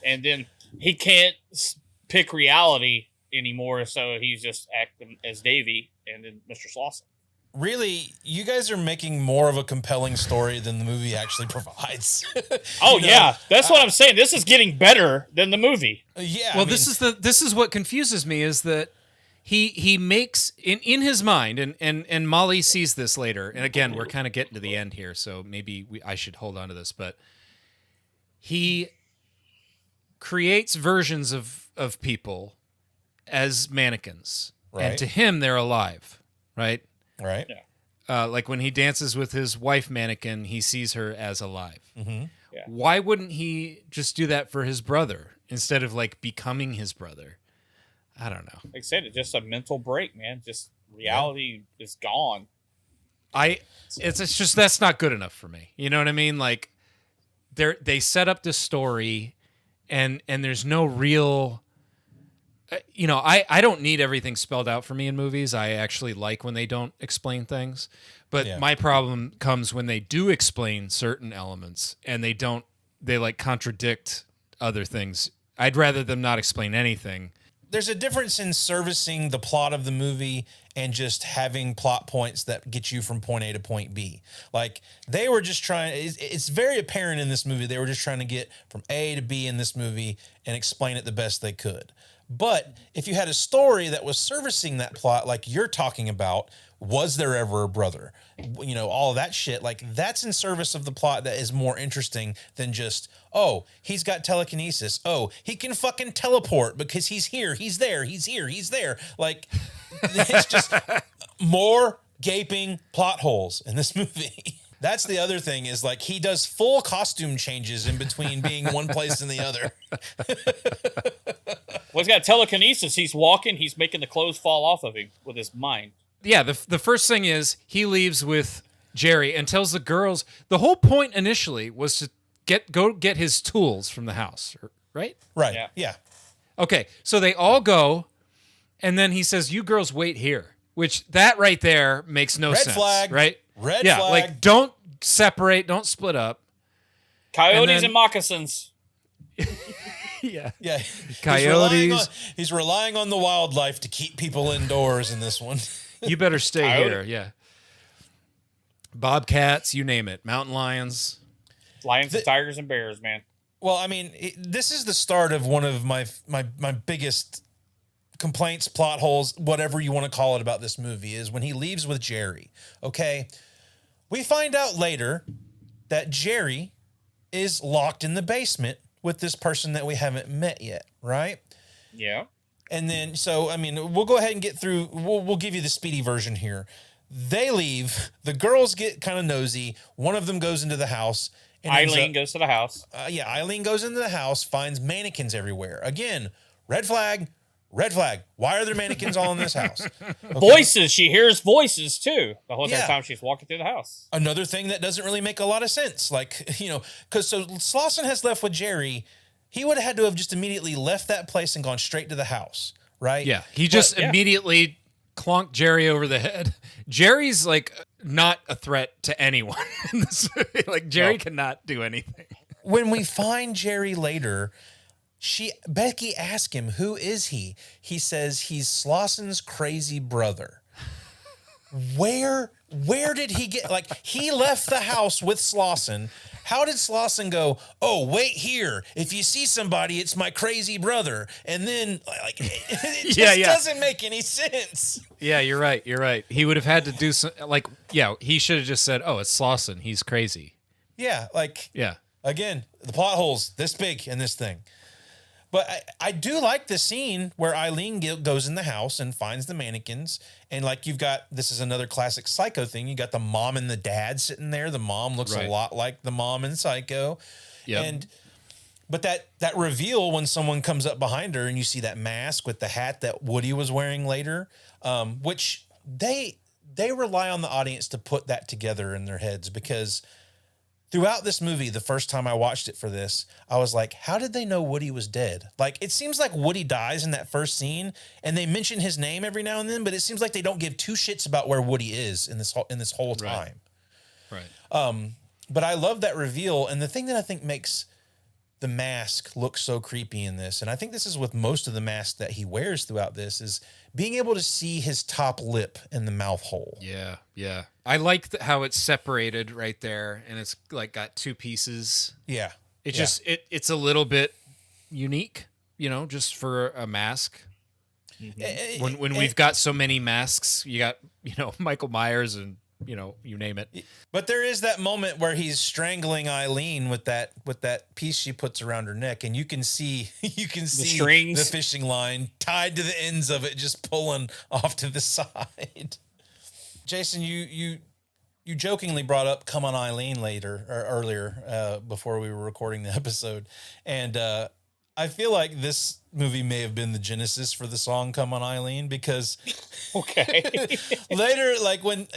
And then he can't pick reality anymore, so he's just acting as Davy and then Mr. Slauson. Really, you guys are making more of a compelling story than the movie actually provides. That's what I'm saying. This is getting better than the movie. Yeah. Well, this is what confuses me, is that he makes in his mind, and Molly sees this later. And again, we're kind of getting to the end here, so maybe I should hold on to this. But he creates versions of people as mannequins, right. And to him they're alive, right? Right. Yeah. Like when he dances with his wife mannequin, he sees her as alive. Mm-hmm. Yeah. Why wouldn't he just do that for his brother instead of like becoming his brother? I don't know. Like I said, it's just a mental break, man. Just reality is gone. It's just that's not good enough for me. You know what I mean? Like they set up this story, and there's no real. I don't need everything spelled out for me in movies. I actually like when they don't explain things. But my problem comes when they do explain certain elements and they like contradict other things. I'd rather them not explain anything. There's a difference in servicing the plot of the movie and just having plot points that get you from point A to point B. Like, they were just trying, it's very apparent in this movie, they were just trying to get from A to B in this movie and explain it the best they could. But if you had a story that was servicing that plot, like you're talking about, was there ever a brother? All of that shit, like that's in service of the plot that is more interesting than just, oh, he's got telekinesis. Oh, he can fucking teleport because he's here, he's there, he's here, he's there. Like, it's just more gaping plot holes in this movie. That's the other thing is like he does full costume changes in between being one place and the other. Well, he's got telekinesis. He's walking. He's making the clothes fall off of him with his mind. Yeah, the first thing is he leaves with Jerry and tells the girls. The whole point initially was to go get his tools from the house, right? Right. Yeah. Okay, so they all go, and then he says, "You girls wait here," which that right there makes no sense. Red flag. Right? Red yeah, flag. Like don't separate, don't split up. Coyotes and moccasins. Yeah. Coyotes. He's relying on the wildlife to keep people indoors in this one. You better stay here. Yeah. Bobcats, you name it. Mountain lions. Lions and tigers and bears, man. Well, I mean, this is the start of one of my biggest complaints, plot holes, whatever you want to call it about this movie, is when he leaves with Jerry. Okay. We find out later that Jerry is locked in the basement with this person that we haven't met yet, right? Yeah. And then, so, I mean, we'll go ahead and get through. We'll give you the speedy version here. They leave. The girls get kind of nosy. One of them goes into the house. And Eileen goes to the house. Eileen goes into the house, finds mannequins everywhere. Again, red flag, red flag. Why are there mannequins all in this house? Okay. Voices. She hears voices, too, the whole time she's walking through the house. Another thing that doesn't really make a lot of sense. Like, because so Slauson has left with Jerry. He would have had to have just immediately left that place and gone straight to the house, right? Yeah, he just immediately clonked Jerry over the head. Jerry's like not a threat to anyone in this movie. Like Jerry cannot do anything. When we find Jerry later, Becky asks him, "Who is he?" He says he's Slauson's crazy brother. Where did he get? Like, he left the house with Slauson. How did Slauson go, "Oh, wait here. If you see somebody, it's my crazy brother"? And then, like, it just doesn't make any sense. Yeah, you're right. You're right. He would have had to do some, like, he should have just said, "Oh, it's Slauson. He's crazy." Yeah, like, yeah. Again, the plot holes this big in this thing. But I do like the scene where Eileen goes in the house and finds the mannequins. And like this is another classic Psycho thing. You got the mom and the dad sitting there. The mom looks a lot like the mom in Psycho. Yeah. But that reveal when someone comes up behind her and you see that mask with the hat that Woody was wearing later, which they rely on the audience to put that together in their heads, because throughout this movie, the first time I watched it for this, I was like, how did they know Woody was dead? Like, it seems like Woody dies in that first scene, and they mention his name every now and then, but it seems like they don't give two shits about where Woody is in this whole time. Right. But I love that reveal, and the thing that I think makes the mask look so creepy in this, and I think this is with most of the masks that he wears throughout this, is being able to see his top lip and the mouth hole. Yeah, yeah. I like how it's separated right there, and it's like got two pieces. Yeah. It's a little bit unique, just for a mask. Mm-hmm. When we've got so many masks, you got, Michael Myers and, you name it. But there is that moment where he's strangling Eileen with that piece she puts around her neck, and you can see strings, the fishing line tied to the ends of it, just pulling off to the side. Jason, you jokingly brought up "Come On Eileen" earlier before we were recording the episode, and I feel like this movie may have been the genesis for the song "Come On Eileen," because later, like when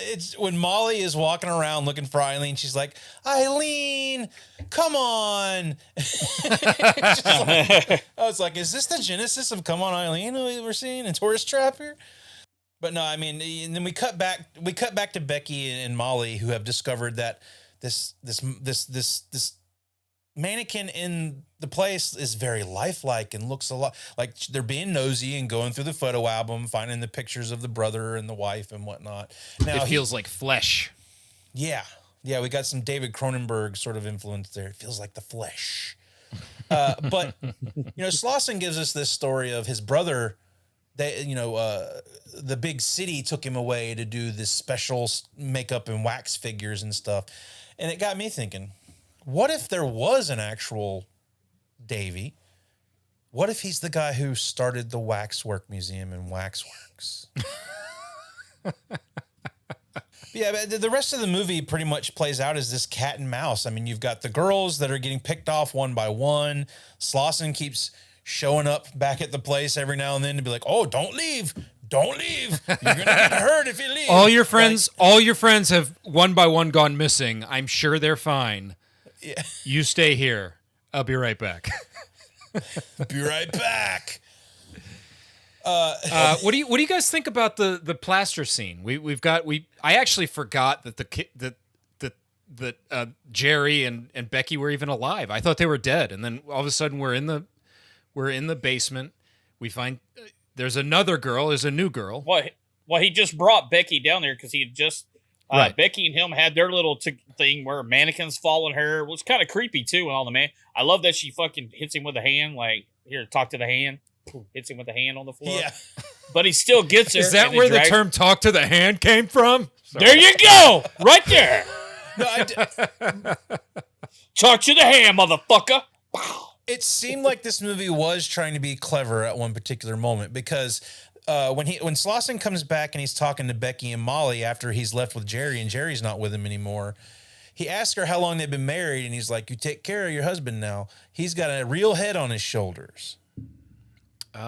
Molly is walking around looking for Eileen, she's like, "Eileen, come on." I was like, is this the genesis of "Come On Eileen" we're seeing in Tourist Trap here? But no, I mean, and then we cut back to Becky and Molly, who have discovered that this mannequin in the place is very lifelike and looks a lot like they're being nosy and going through the photo album, finding the pictures of the brother and the wife and whatnot. Now it feels like flesh. Yeah. Yeah. We got some David Cronenberg sort of influence there. It feels like the flesh. But Slauson gives us this story of his brother. The big city took him away to do this special makeup and wax figures and stuff. And it got me thinking, what if there was an actual Davy? What if he's the guy who started the Waxwork Museum in Waxworks? Yeah, but the rest of the movie pretty much plays out as this cat and mouse. I mean, you've got the girls that are getting picked off one by one. Slauson keeps showing up back at the place every now and then to be like, "Oh, don't leave. Don't leave. You're going to get hurt if you leave." All your friends have one by one gone missing. I'm sure they're fine. Yeah. You stay here. I'll be right back. Be right back. What do you guys think about the plaster scene? I actually forgot that Jerry and Becky were even alive. I thought they were dead, and then all of a sudden we're in the basement. We find there's another girl. There's a new girl. Well, he just brought Becky down there because he had just right. Becky and him had their little thing where mannequins following her. It was kind of creepy too, and all the man. I love that she fucking hits him with a hand. Like, here, talk to the hand. Hits him with the hand on the floor. Yeah, but he still gets her. Is that where the term "talk to the hand" came from? Sorry. There you go, right there. No, talk to the hand, motherfucker. It seemed like this movie was trying to be clever at one particular moment because when Slauson comes back and he's talking to Becky and Molly after he's left with Jerry and Jerry's not with him anymore, he asks her how long they've been married, and he's like, "You take care of your husband now. He's got a real head on his shoulders.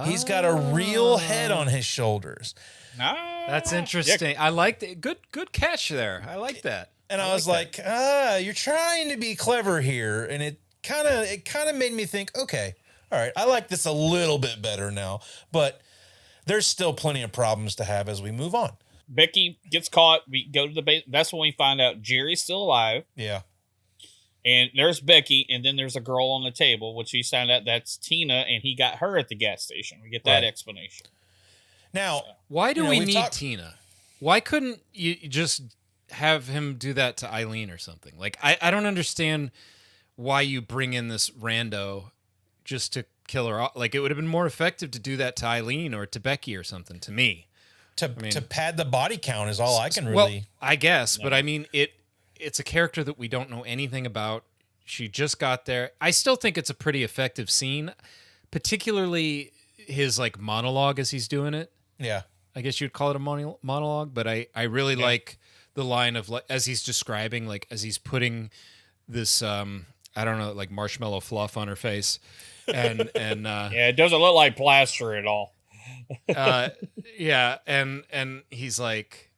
He's got a real head on his shoulders." That's interesting. I like that. Good catch there. I like that. And I was like, you're trying to be clever here, and it kind of made me think, okay, all right, I like this a little bit better now, but there's still plenty of problems to have as we move on. Becky gets caught. We go to the base. That's when we find out Jerry's still alive. Yeah. And there's Becky, and then there's a girl on the table, which we found out that's Tina, and he got her at the gas station. We get that explanation. Now, why do we need Tina? Why couldn't you just have him do that to Eileen or something? Like, I don't understand why you bring in this rando just to kill her off. Like, it would have been more effective to do that to Eileen or to Becky or something, to me. To pad the body count is all I can really... Well, I guess, but I mean, it's a character that we don't know anything about. She just got there. I still think it's a pretty effective scene, particularly his, like, monologue as he's doing it. Yeah. I guess you'd call it a monologue, but I really like the line of, like, as he's describing, like, as he's putting this, I don't know, like marshmallow fluff on her face. And it doesn't look like plaster at all. Yeah. And he's like,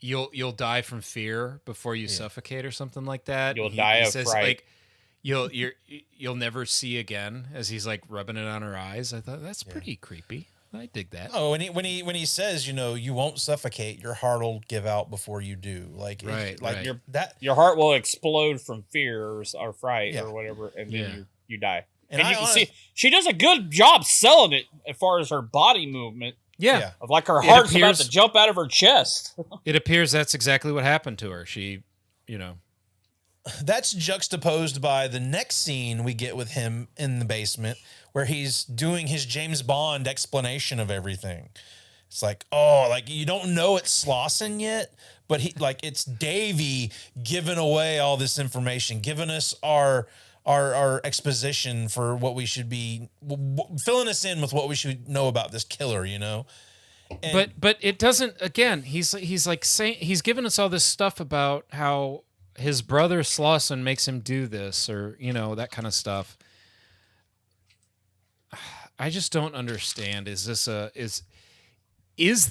you'll die from fear before you suffocate or something like that. You'll die of fright. Like, you'll never see again, as he's like rubbing it on her eyes. I thought that's pretty creepy. I dig that. Oh, when he says, you won't suffocate, your heart will give out before you do. Like, right. Your heart will explode from fear or fright or whatever, and then you die. And you can see she does a good job selling it as far as her body movement. Yeah. Of like her heart's about to jump out of her chest. It appears that's exactly what happened to her. She, That's juxtaposed by the next scene we get with him in the basement where he's doing his James Bond explanation of everything. It's like, you don't know it's Slauson yet, but it's Davey giving away all this information, giving us our exposition for what we should be, filling us in with what we should know about this killer, And, but it doesn't. Again, he's like saying, he's giving us all this stuff about how his brother Slauson makes him do this, or that kind of stuff. I just don't understand. Is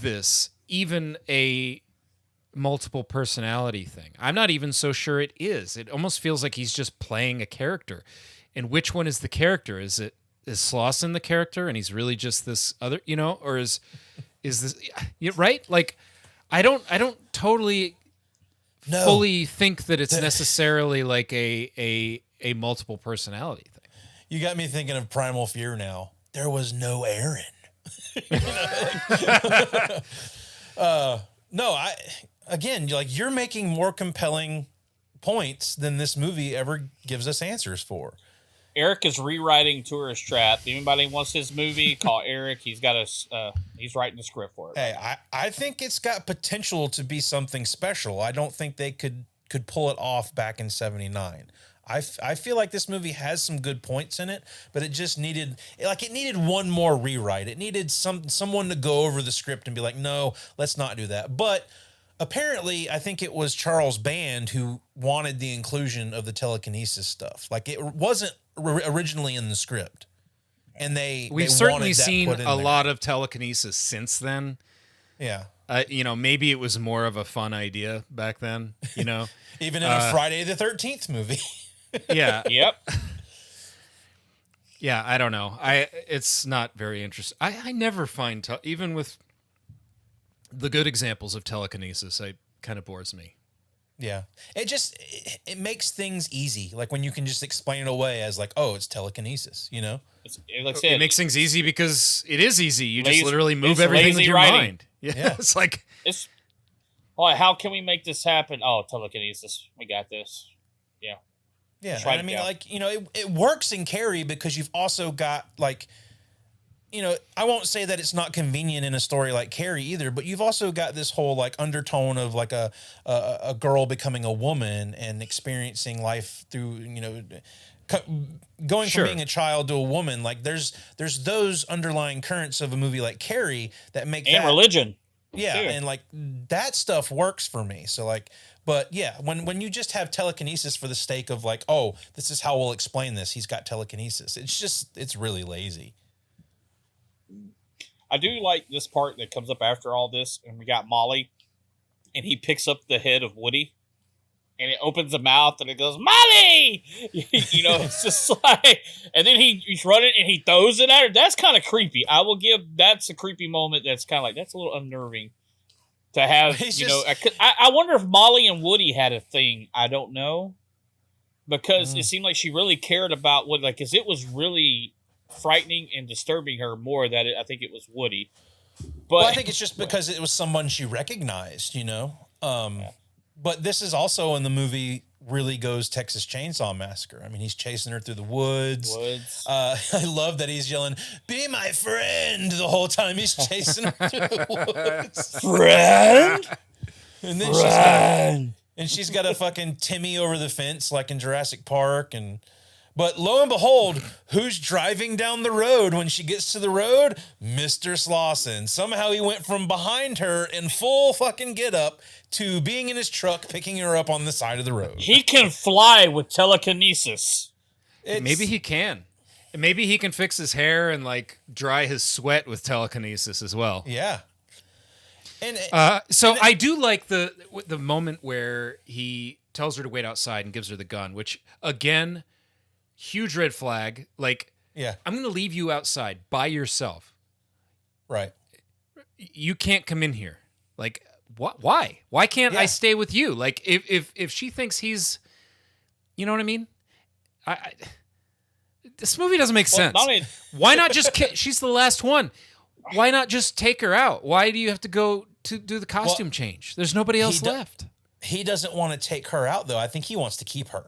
this even a multiple personality thing? I'm not even so sure it is. It almost feels like he's just playing a character. And which one is the character? Is Slauson the character and he's really just this other, or is this right? Like, I don't totally fully think that it's necessarily like a multiple personality thing. You got me thinking of Primal Fear now. There was no Aaron. You're making more compelling points than this movie ever gives us answers for. Eric is rewriting Tourist Trap. Anybody wants his movie, call Eric. He's got he's writing the script for it. Hey, I think it's got potential to be something special. I don't think they could pull it off back in 79. I feel like this movie has some good points in it, but it just needed one more rewrite. It needed someone to go over the script and be like, no, let's not do that. But apparently, I think it was Charles Band who wanted the inclusion of the telekinesis stuff. Like, it wasn't originally in the script, and we've certainly seen a lot of telekinesis since then. Yeah. Maybe it was more of a fun idea back then, Even in a Friday the 13th movie. Yeah. Yep. Yeah, I don't know. It's not very interesting. I never find, even with the good examples of telekinesis, it kind of bores me. Yeah. It makes things easy. Like when you can just explain it away as like, oh, it's telekinesis, It makes things easy because it is easy. You just literally move everything with your mind. Yeah. It's like, how can we make this happen? Oh, telekinesis. We got this. Yeah. Yeah. And it works in Carrie because you've also got I won't say that it's not convenient in a story like Carrie either, but you've also got this whole undertone of a girl becoming a woman and experiencing life through, going Sure. from being a child to a woman, like there's those underlying currents of a movie like Carrie that make And that religion. yeah, too. and like that stuff works for me. So like, but yeah, when you just have telekinesis for the sake of like, oh, this is how we'll explain this. He's got telekinesis. It's really lazy. I do like this part that comes up after all this, and we got Molly, and he picks up the head of Woody, and it opens the mouth, and it goes, Molly! You know, it's just like, and then he's running, and he throws it at her. That's kind of creepy. I will give, that's a creepy moment that's kind of like, that's a little unnerving to have, I wonder if Molly and Woody had a thing. I don't know. Because it seemed like she really cared about what, like, because it was really frightening and disturbing her more that I think it was Woody. But Well, I think it's just because it was someone she recognized, you know. But this is also in the movie really goes Texas Chainsaw Massacre. I mean, he's chasing her through the woods. I love that he's yelling, "Be my friend," the whole time he's chasing her through the woods. friend? And then she's got a fucking Timmy over the fence like in Jurassic Park. But lo and behold, who's driving down the road when she gets to the road? Mr. Slauson. Somehow he went from behind her in full fucking get up to being in his truck, picking her up on the side of the road. He can fly with telekinesis. Maybe he can. And maybe he can fix his hair and like dry his sweat with telekinesis as well. Yeah. So I do like the moment where he tells her to wait outside and gives her the gun, which again, huge red flag. Like, yeah, I'm going to leave you outside by yourself. Right. You can't come in here. Like, what? Why? Why can't I stay with you? Like, if she thinks he's, you know what I mean? This movie doesn't make sense. Why not just? She's the last one. Why not just take her out? Why do you have to go to do the costume change? There's nobody else left. He doesn't want to take her out, though. I think he wants to keep her.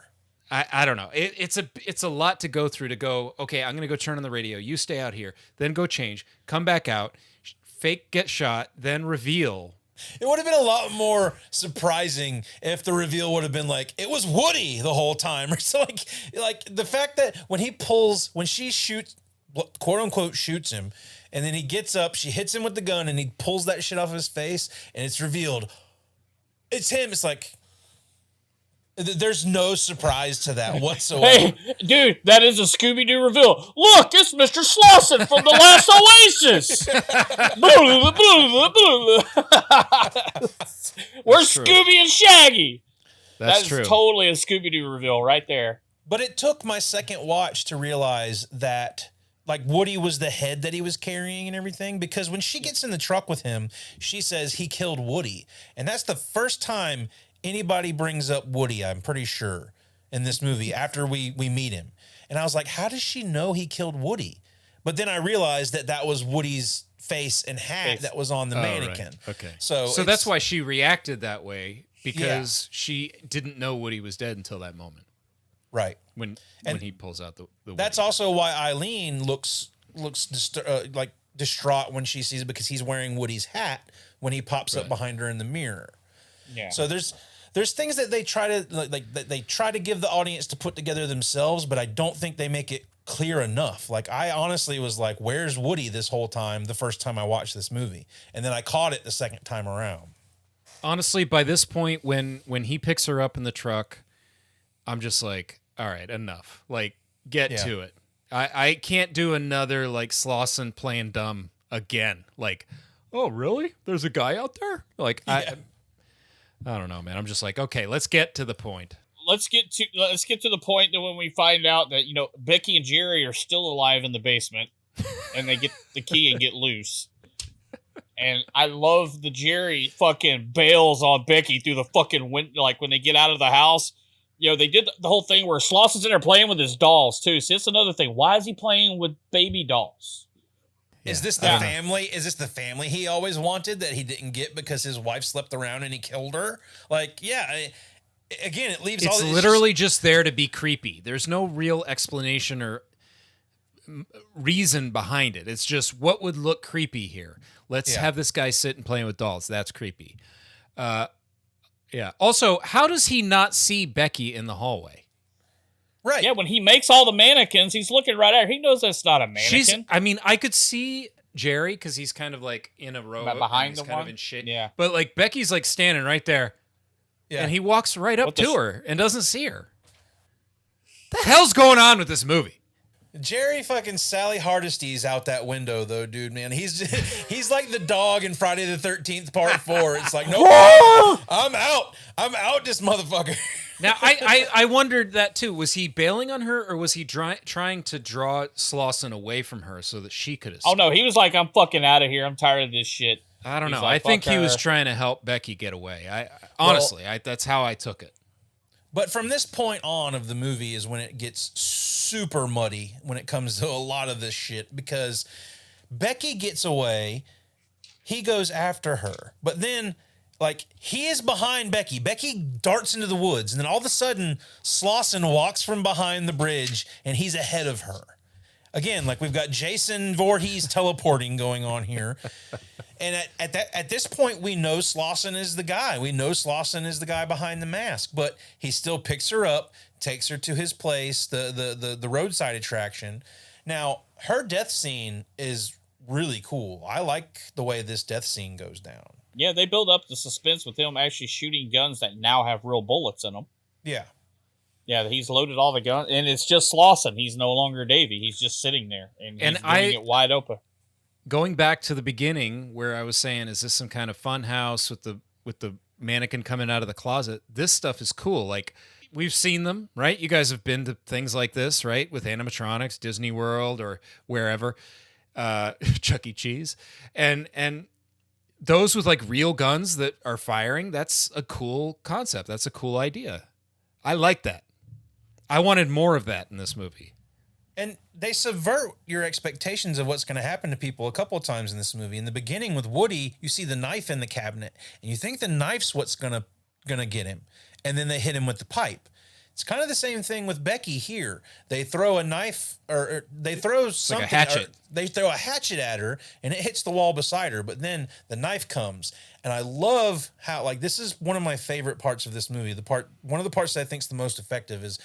I don't know. It's a lot to go through to go, okay, I'm going to go turn on the radio. You stay out here. Then go change. Come back out. Fake get shot. Then reveal. It would have been a lot more surprising if the reveal would have been like, it was Woody the whole time. Or so like the fact that when she shoots, quote unquote, shoots him, and then he gets up, she hits him with the gun, and he pulls that shit off his face, and it's revealed. It's him. It's like, there's no surprise to that whatsoever. Hey, dude, that is a Scooby-Doo reveal. Look, it's Mr. Slauson from the last Oasis. Where's Scooby and Shaggy? That's true. Totally a Scooby-Doo reveal right there. But it took my second watch to realize that like Woody was the head that he was carrying and everything, because when she gets in the truck with him, she says he killed Woody. And that's the first time anybody brings up Woody, I'm pretty sure, in this movie after we meet him. And I was like, how does she know he killed Woody? But then I realized that was Woody's face and hat that was on the mannequin. Right. Okay. So that's why she reacted that way, because she didn't know Woody was dead until that moment. Right. When he pulls out the that's Woody. also why Eileen looks distraught when she sees it, because he's wearing Woody's hat when he pops up behind her in the mirror. Yeah. So there's things that they try to give the audience to put together themselves, but I don't think they make it clear enough. Like, I honestly was like, where's Woody this whole time, the first time I watched this movie? And then I caught it the second time around. Honestly, by this point, when he picks her up in the truck, I'm just like, all right, enough. Like, get to it. I can't do another, like, Slauson playing dumb again. Like, oh, really? There's a guy out there? Like, I don't know, man. I'm just like, okay, let's get to the point. Let's get to the point that when we find out that, you know, Becky and Jerry are still alive in the basement, and they get the key and get loose. And I love the Jerry fucking bails on Becky through the fucking window, like when they get out of the house. You know, they did the whole thing where Slauson's in there playing with his dolls too. See, it's another thing. Why is he playing with baby dolls? Is this the family? Is this the family he always wanted that he didn't get because his wife slept around and he killed her? Like, again, it leaves all. It's literally just there to be creepy. There's no real explanation or reason behind it. It's just what would look creepy here. Let's have this guy sit and playing with dolls. That's creepy. Yeah. Also, how does he not see Becky in the hallway? Right. Yeah, when he makes all the mannequins, he's looking right at her. He knows that's not a mannequin. I could see Jerry because he's kind of like in a row behind the the kind one? of in shit. Yeah. But like Becky's like standing right there, and he walks right up to her and doesn't see her. The hell's going on with this movie? Jerry fucking Sally Hardesty's out that window though, dude, man. He's like the dog in Friday the 13th Part 4. It's like, no, I'm out. I'm out this motherfucker. Now, I wondered that too. Was he bailing on her, or was he trying to draw Slauson away from her so that she could escape? Oh, no, he was like, I'm fucking out of here. I'm tired of this shit. I don't know. Like, I think he was trying to help Becky get away. Honestly, that's how I took it. But from this point on of the movie is when it gets super muddy when it comes to a lot of this shit, because Becky gets away, he goes after her, but then like he is behind Becky. Becky darts into the woods, and then all of a sudden Slauson walks from behind the bridge and he's ahead of her. Again, like we've got Jason Voorhees teleporting going on here. And at this point, we know Slauson is the guy. We know Slauson is the guy behind the mask, but he still picks her up, takes her to his place, the roadside attraction. Now, her death scene is really cool. I like the way this death scene goes down. Yeah, they build up the suspense with him actually shooting guns that now have real bullets in them. Yeah. Yeah, he's loaded all the guns, and it's just Slauson. He's no longer Davy. He's just sitting there, and he's leaving it wide open. Going back to the beginning where I was saying, is this some kind of fun house with the mannequin coming out of the closet? This stuff is cool. Like, we've seen them, right? You guys have been to things like this, right? With animatronics, Disney World or wherever, Chuck E. Cheese. And those with like real guns that are firing, that's a cool concept. That's a cool idea. I like that. I wanted more of that in this movie. And they subvert your expectations of what's going to happen to people a couple of times in this movie. In the beginning with Woody, you see the knife in the cabinet, and you think the knife's what's gonna get him, and then they hit him with the pipe. It's kind of the same thing with Becky here. They throw a knife, or they throw something. Like a hatchet. They throw a hatchet at her, and it hits the wall beside her, but then the knife comes. And I love how, like, this is one of my favorite parts of this movie. One of the parts that I think is the most effective is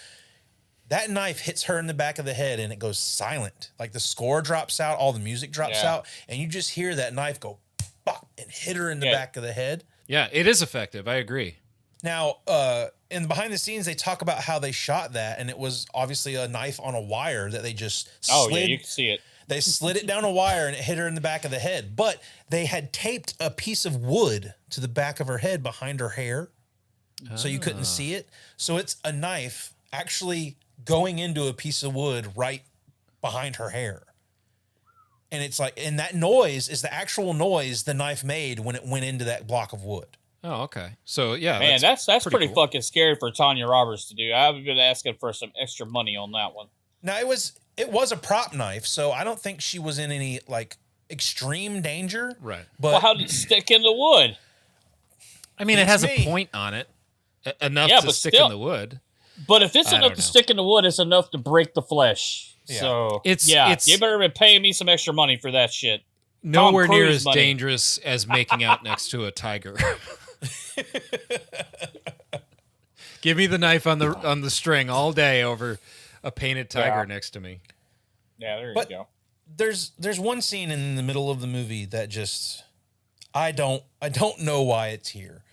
that knife hits her in the back of the head and it goes silent. Like the score drops out, all the music drops out, and you just hear that knife go bop and hit her in the back of the head. Yeah, it is effective. I agree. Now, in the behind the scenes, they talk about how they shot that, and it was obviously a knife on a wire that they just slid. Oh, yeah, you can see it. They slid it down a wire and it hit her in the back of the head. But they had taped a piece of wood to the back of her head behind her hair, so you couldn't see it. So it's a knife actually going into a piece of wood right behind her hair. And it's like, and that noise is the actual noise the knife made when it went into that block of wood. Oh, okay. So yeah, man, that's pretty cool. Fucking scary for Tanya Roberts to do. I've been asking for some extra money on that one. Now it was a prop knife, so I don't think she was in any like extreme danger. Right. But well, how did it stick in the wood? I mean, it has a point on it enough to stick in the wood. But if it's enough to stick in the wood, it's enough to break the flesh. Yeah. So it's you better be paying me some extra money for that shit. Nowhere near as dangerous as making out next to a tiger. Give me the knife on the string all day over a painted tiger next to me. Yeah, there you go. There's one scene in the middle of the movie that just I don't know why it's here.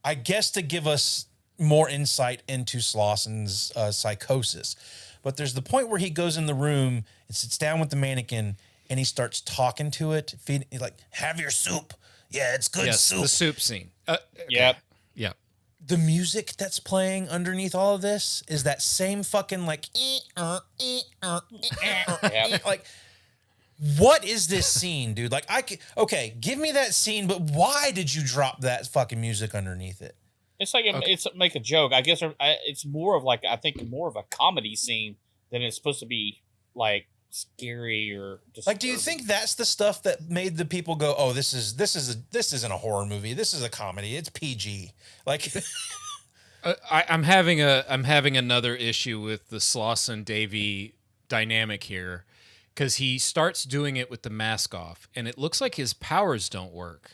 I guess to give us more insight into Slauson's psychosis. But there's the point where he goes in the room and sits down with the mannequin and he starts talking to it, he's like, "Have your soup. Yeah, it's good soup." The soup scene. Yep. Yeah. The music that's playing underneath all of this is that same fucking like like what is this scene, dude? Like okay, give me that scene, but why did you drop that fucking music underneath it? It's like it's make a joke. I guess it's more of like, I think more of a comedy scene than it's supposed to be like scary or disturbing. Like, do you think that's the stuff that made the people go, "Oh, this isn't a horror movie. This is a comedy. It's PG." Like, I'm having another issue with the Slauson Davy dynamic here, because he starts doing it with the mask off, and it looks like his powers don't work.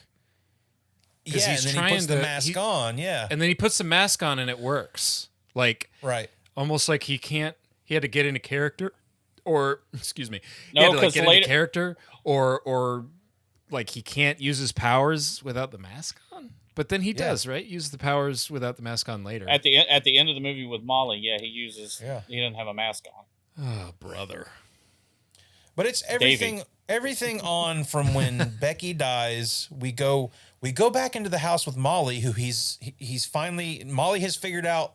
Yeah, and then he puts the mask on, yeah. And then he puts the mask on and it works. Like, right. Almost like he can't he had to get into character, or excuse me, he No, had to like, 'cause get later- into character, or like he can't use his powers without the mask on. But then he does, right? Use the powers without the mask on later. At the end of the movie with Molly, he uses. Yeah. He doesn't have a mask on. Oh, brother. But it's everything on from when Becky dies. We go back into the house with Molly, who he's finally, Molly has figured out,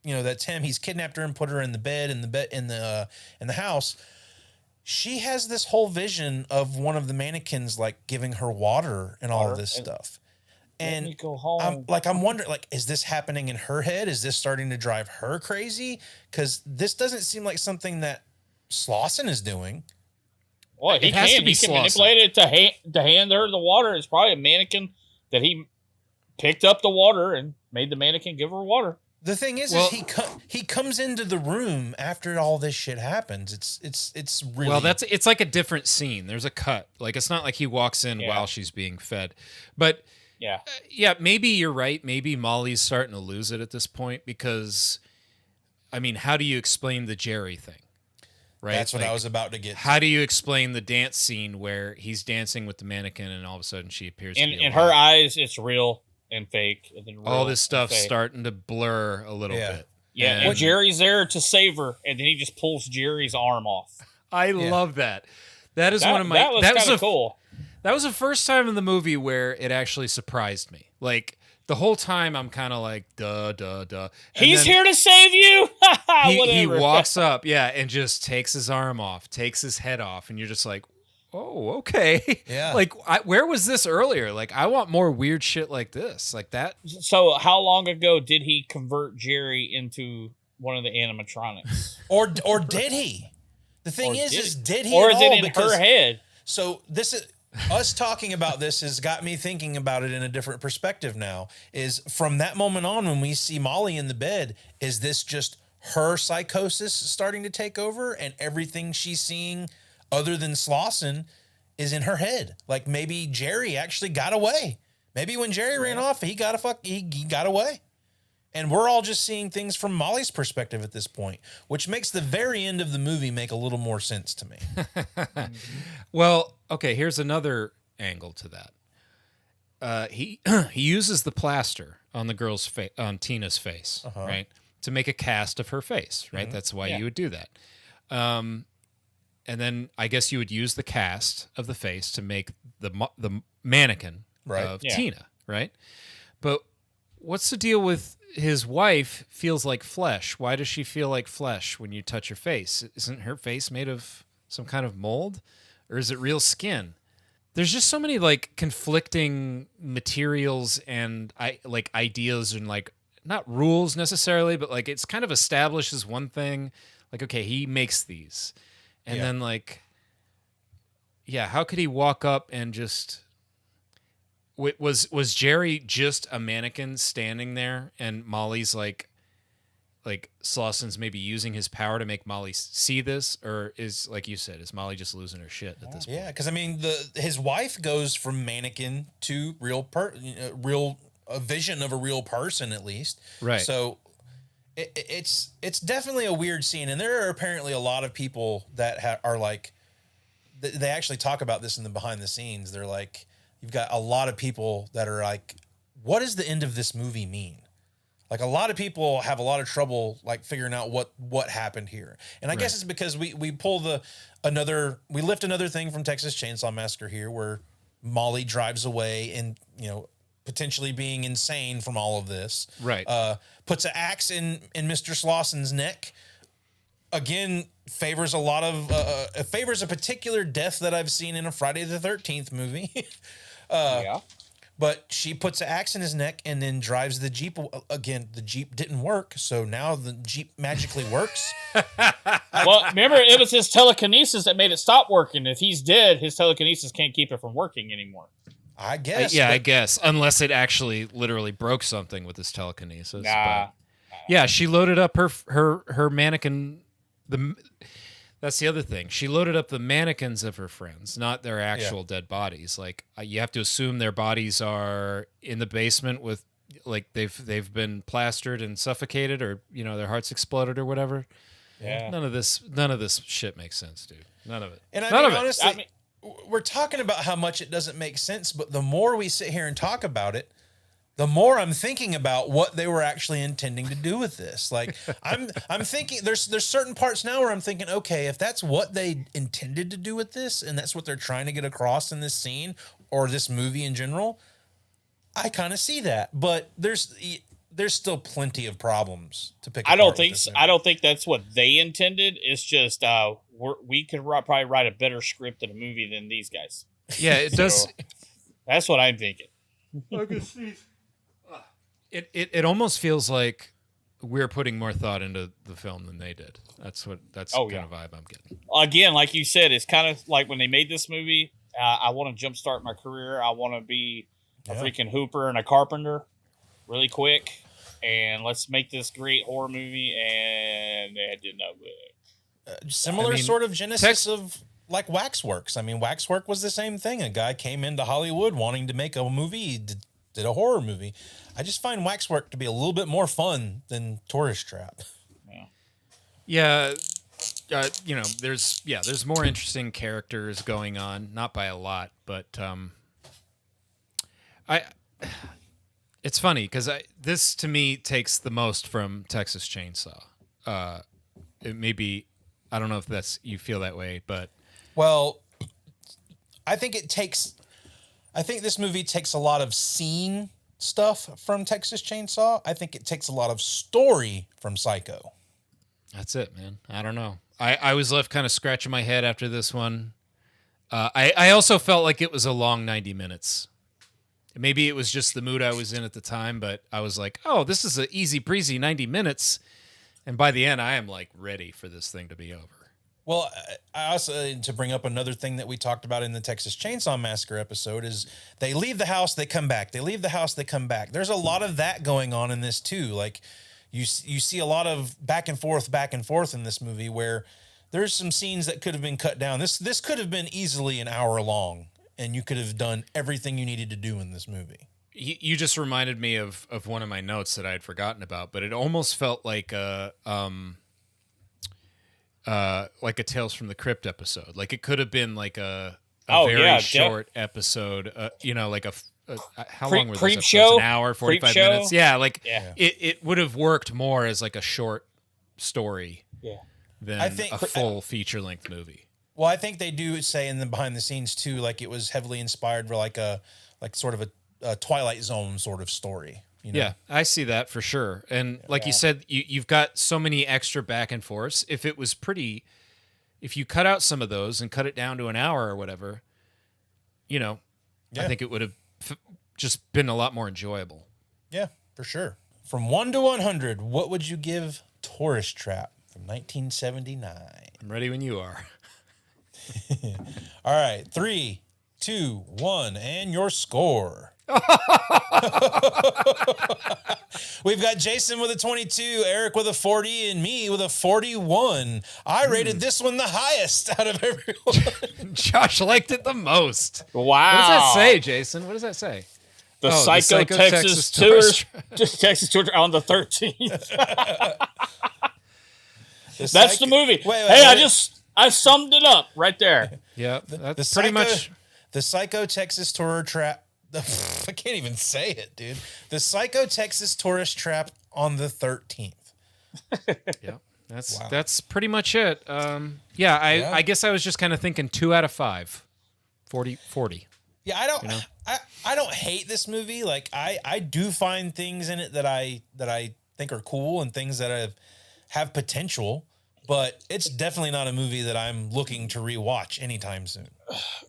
that's him. He's kidnapped her and put her in the bed in the house. She has this whole vision of one of the mannequins like giving her water and all of this stuff. And Let me go home. I'm wondering, like, is this happening in her head? Is this starting to drive her crazy? Because this doesn't seem like something that Slauson is doing. Well, he can manipulate it to hand her the water. It's probably a mannequin that he picked up the water and made the mannequin give her water. The thing is he comes into the room after all this shit happens. It's really it's like a different scene. There's a cut. Like it's not like he walks in while she's being fed, but. Yeah, maybe you're right. Maybe Molly's starting to lose it at this point because, I mean, how do you explain the Jerry thing? Right? That's what I was about to get to. How do you explain the dance scene where he's dancing with the mannequin and all of a sudden she appears in her eyes, it's real and fake. And then all this stuff's starting to blur a little bit. Yeah, and Jerry's there to save her, and then he just pulls Jerry's arm off. I love that. That is one of my... That was kind of cool. That was the first time in the movie where it actually surprised me. Like, the whole time I'm kind of like, duh. And he's here to save you! he walks up, and just takes his arm off, takes his head off, and you're just like, oh, okay. Yeah. Like, where was this earlier? Like, I want more weird shit like this. Like that. So, how long ago did he convert Jerry into one of the animatronics? or did he? The thing is did he? Or is it in her head? So, this is... Us talking about this has got me thinking about it in a different perspective now. Is from that moment on when we see Molly in the bed, is this just her psychosis starting to take over and everything she's seeing other than Slauson is in her head? Like maybe Jerry actually got away. Maybe when Jerry ran off, he got away. And we're all just seeing things from Molly's perspective at this point, which makes the very end of the movie make a little more sense to me. Well, okay, here's another angle to that. He uses the plaster on the girl's face, on Tina's face, right, to make a cast of her face, right? Mm-hmm. That's why you would do that. And then I guess you would use the cast of the face to make the mannequin of Tina, right? But what's the deal with his wife feels like flesh? Why does she feel like flesh when you touch her face? Isn't her face made of some kind of mold? Or is it real skin? There's just so many like conflicting materials and ideas and like not rules necessarily, but like it's kind of established as one thing. Like, okay, he makes these. And then like, how could he walk up and just... Was Jerry just a mannequin standing there and Molly's like Slauson's maybe using his power to make Molly see this, or is, like you said, is Molly just losing her shit at this point? Yeah, because I mean, his wife goes from mannequin to a vision of a real person at least. Right. So it's definitely a weird scene, and there are apparently a lot of people that are like, they actually talk about this in the behind the scenes. They're like, you've got a lot of people that are like, what does the end of this movie mean? Like a lot of people have a lot of trouble like figuring out what happened here. And I guess it's because we lift another thing from Texas Chainsaw Massacre here where Molly drives away and, potentially being insane from all of this. Right. Puts an axe in Mr. Slauson's neck. Again, favors a particular death that I've seen in a Friday the 13th movie. But she puts an axe in his neck and then drives the Jeep. Again, the Jeep didn't work, so now the Jeep magically works. Well, remember, it was his telekinesis that made it stop working. If he's dead, his telekinesis can't keep it from working anymore. I guess. I guess. Unless it actually literally broke something with his telekinesis. Nah. Yeah, she loaded up her mannequin. That's the other thing. She loaded up the mannequins of her friends, not their actual dead bodies. Like you have to assume their bodies are in the basement with, like they've been plastered and suffocated, or their hearts exploded or whatever. Yeah. None of this shit makes sense, dude. None of it. And I None mean, of it. honestly, we're talking about how much it doesn't make sense, but the more we sit here and talk about it, the more I'm thinking about what they were actually intending to do with this. Like I'm thinking there's certain parts now where I'm thinking, okay, if that's what they intended to do with this and that's what they're trying to get across in this scene or this movie in general, I kind of see that. But there's still plenty of problems to pick. I don't think that's what they intended. It's just we could probably write a better script in a movie than these guys. Yeah, it does. That's what I'm thinking. I can see. It almost feels like we're putting more thought into the film than they did. That's the kind of vibe I'm getting. Again, like you said, it's kind of like when they made this movie. I want to jumpstart my career. I want to be a freaking hooper and a carpenter, really quick, and let's make this great horror movie. And it did not work. Similar sort of genesis of like Waxworks. I mean, Waxwork was the same thing. A guy came into Hollywood wanting to make a movie. He did a horror movie. I just find Waxwork to be a little bit more fun than Tourist Trap. Yeah. There's more interesting characters going on, not by a lot, but it's funny because this to me takes the most from Texas Chainsaw. It may be, I don't know if you feel that way, but well, I think this movie takes a lot of scene stuff from Texas Chainsaw. I think it takes a lot of story from Psycho. That's it, man. I don't know. I was left kind of scratching my head after this one. I also felt like it was a long 90 minutes. Maybe it was just the mood I was in at the time, but I was like, oh, this is an easy breezy 90 minutes. And by the end, I am like ready for this thing to be over. Well, I also, to bring up another thing that we talked about in the Texas Chainsaw Massacre episode, is they leave the house, they come back. They leave the house, they come back. There's a lot of that going on in this too. Like you see a lot of back and forth in this movie where there's some scenes that could have been cut down. This could have been easily an hour long, and you could have done everything you needed to do in this movie. You just reminded me of one of my notes that I had forgotten about, but it almost felt like a Tales from the Crypt episode. Like it could have been like a very short episode. Like how long was this episode? Show? An hour, 45 minutes. Yeah, it would have worked more as like a short story than a full feature length movie. Well, I think they do say in the behind the scenes too, like it was heavily inspired by sort of a Twilight Zone sort of story. You know? Yeah, I see that for sure. And like you said, you've got so many extra back and forths. If you cut out some of those and cut it down to an hour or whatever, I think it would have just been a lot more enjoyable. Yeah, for sure. From 1 to 100, what would you give Tourist Trap from 1979? I'm ready when you are. All right, 3, 2, 1, and your score. We've got Jason with a 22, Eric with a 40, and me with a 41. I rated this one the highest out of everyone. Josh liked it the most. Wow. What does that say, Jason? What does that say? The Psycho Texas Tour Texas Tour on the 13th. That's the movie. Wait. I summed it up right there. Yeah, that's pretty much the Psycho Texas Tour Trap. I can't even say it, dude. The Psycho Texas Tourist Trap on the 13th. Yeah, that's pretty much it. I guess I was just kind of thinking 2 out of 5, 40. Yeah, I don't hate this movie. Like I do find things in it that I think are cool and things that have potential, but it's definitely not a movie that I'm looking to rewatch anytime soon.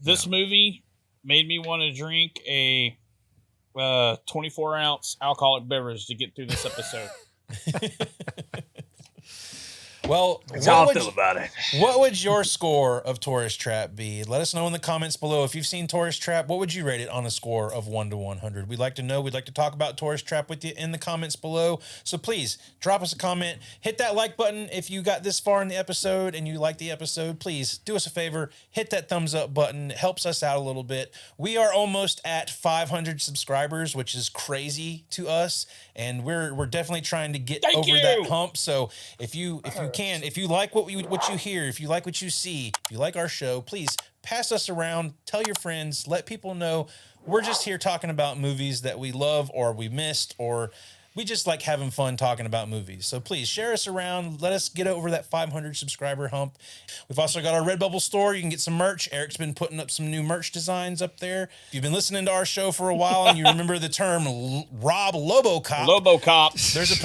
This movie made me want to drink a 24-ounce alcoholic beverage to get through this episode. Well, that's how I feel about it. What would your score of Tourist Trap be? Let us know in the comments below. If you've seen Tourist Trap, what would you rate it on a score of 1 to 100? We'd like to know. We'd like to talk about Tourist Trap with you in the comments below. So please drop us a comment. Hit that like button if you got this far in the episode and you like the episode. Please do us a favor. Hit that thumbs up button. It helps us out a little bit. We are almost at 500 subscribers, which is crazy to us. And we're definitely trying to get over that hump. So if you can, if you like what you hear, if you like what you see, if you like our show, please pass us around, tell your friends, let people know we're just here talking about movies that we love or we missed, or we just like having fun talking about movies. So please share us around. Let us get over that 500 subscriber hump. We've also got our Redbubble store. You can get some merch. Eric's been putting up some new merch designs up there. If you've been listening to our show for a while and you remember the term Rob Lobocop. There's a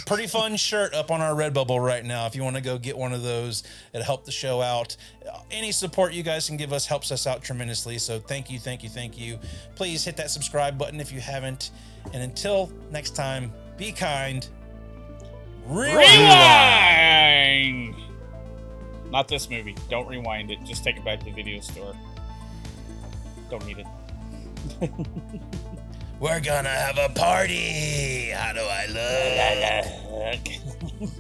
pretty fun shirt up on our Redbubble right now. If you want to go get one of those, it'll help the show out. Any support you guys can give us helps us out tremendously. So thank you. Please hit that subscribe button if you haven't. And until next time, be kind. Rewind! Not this movie. Don't rewind it. Just take it back to the video store. Don't need it. We're gonna have a party. How do I look?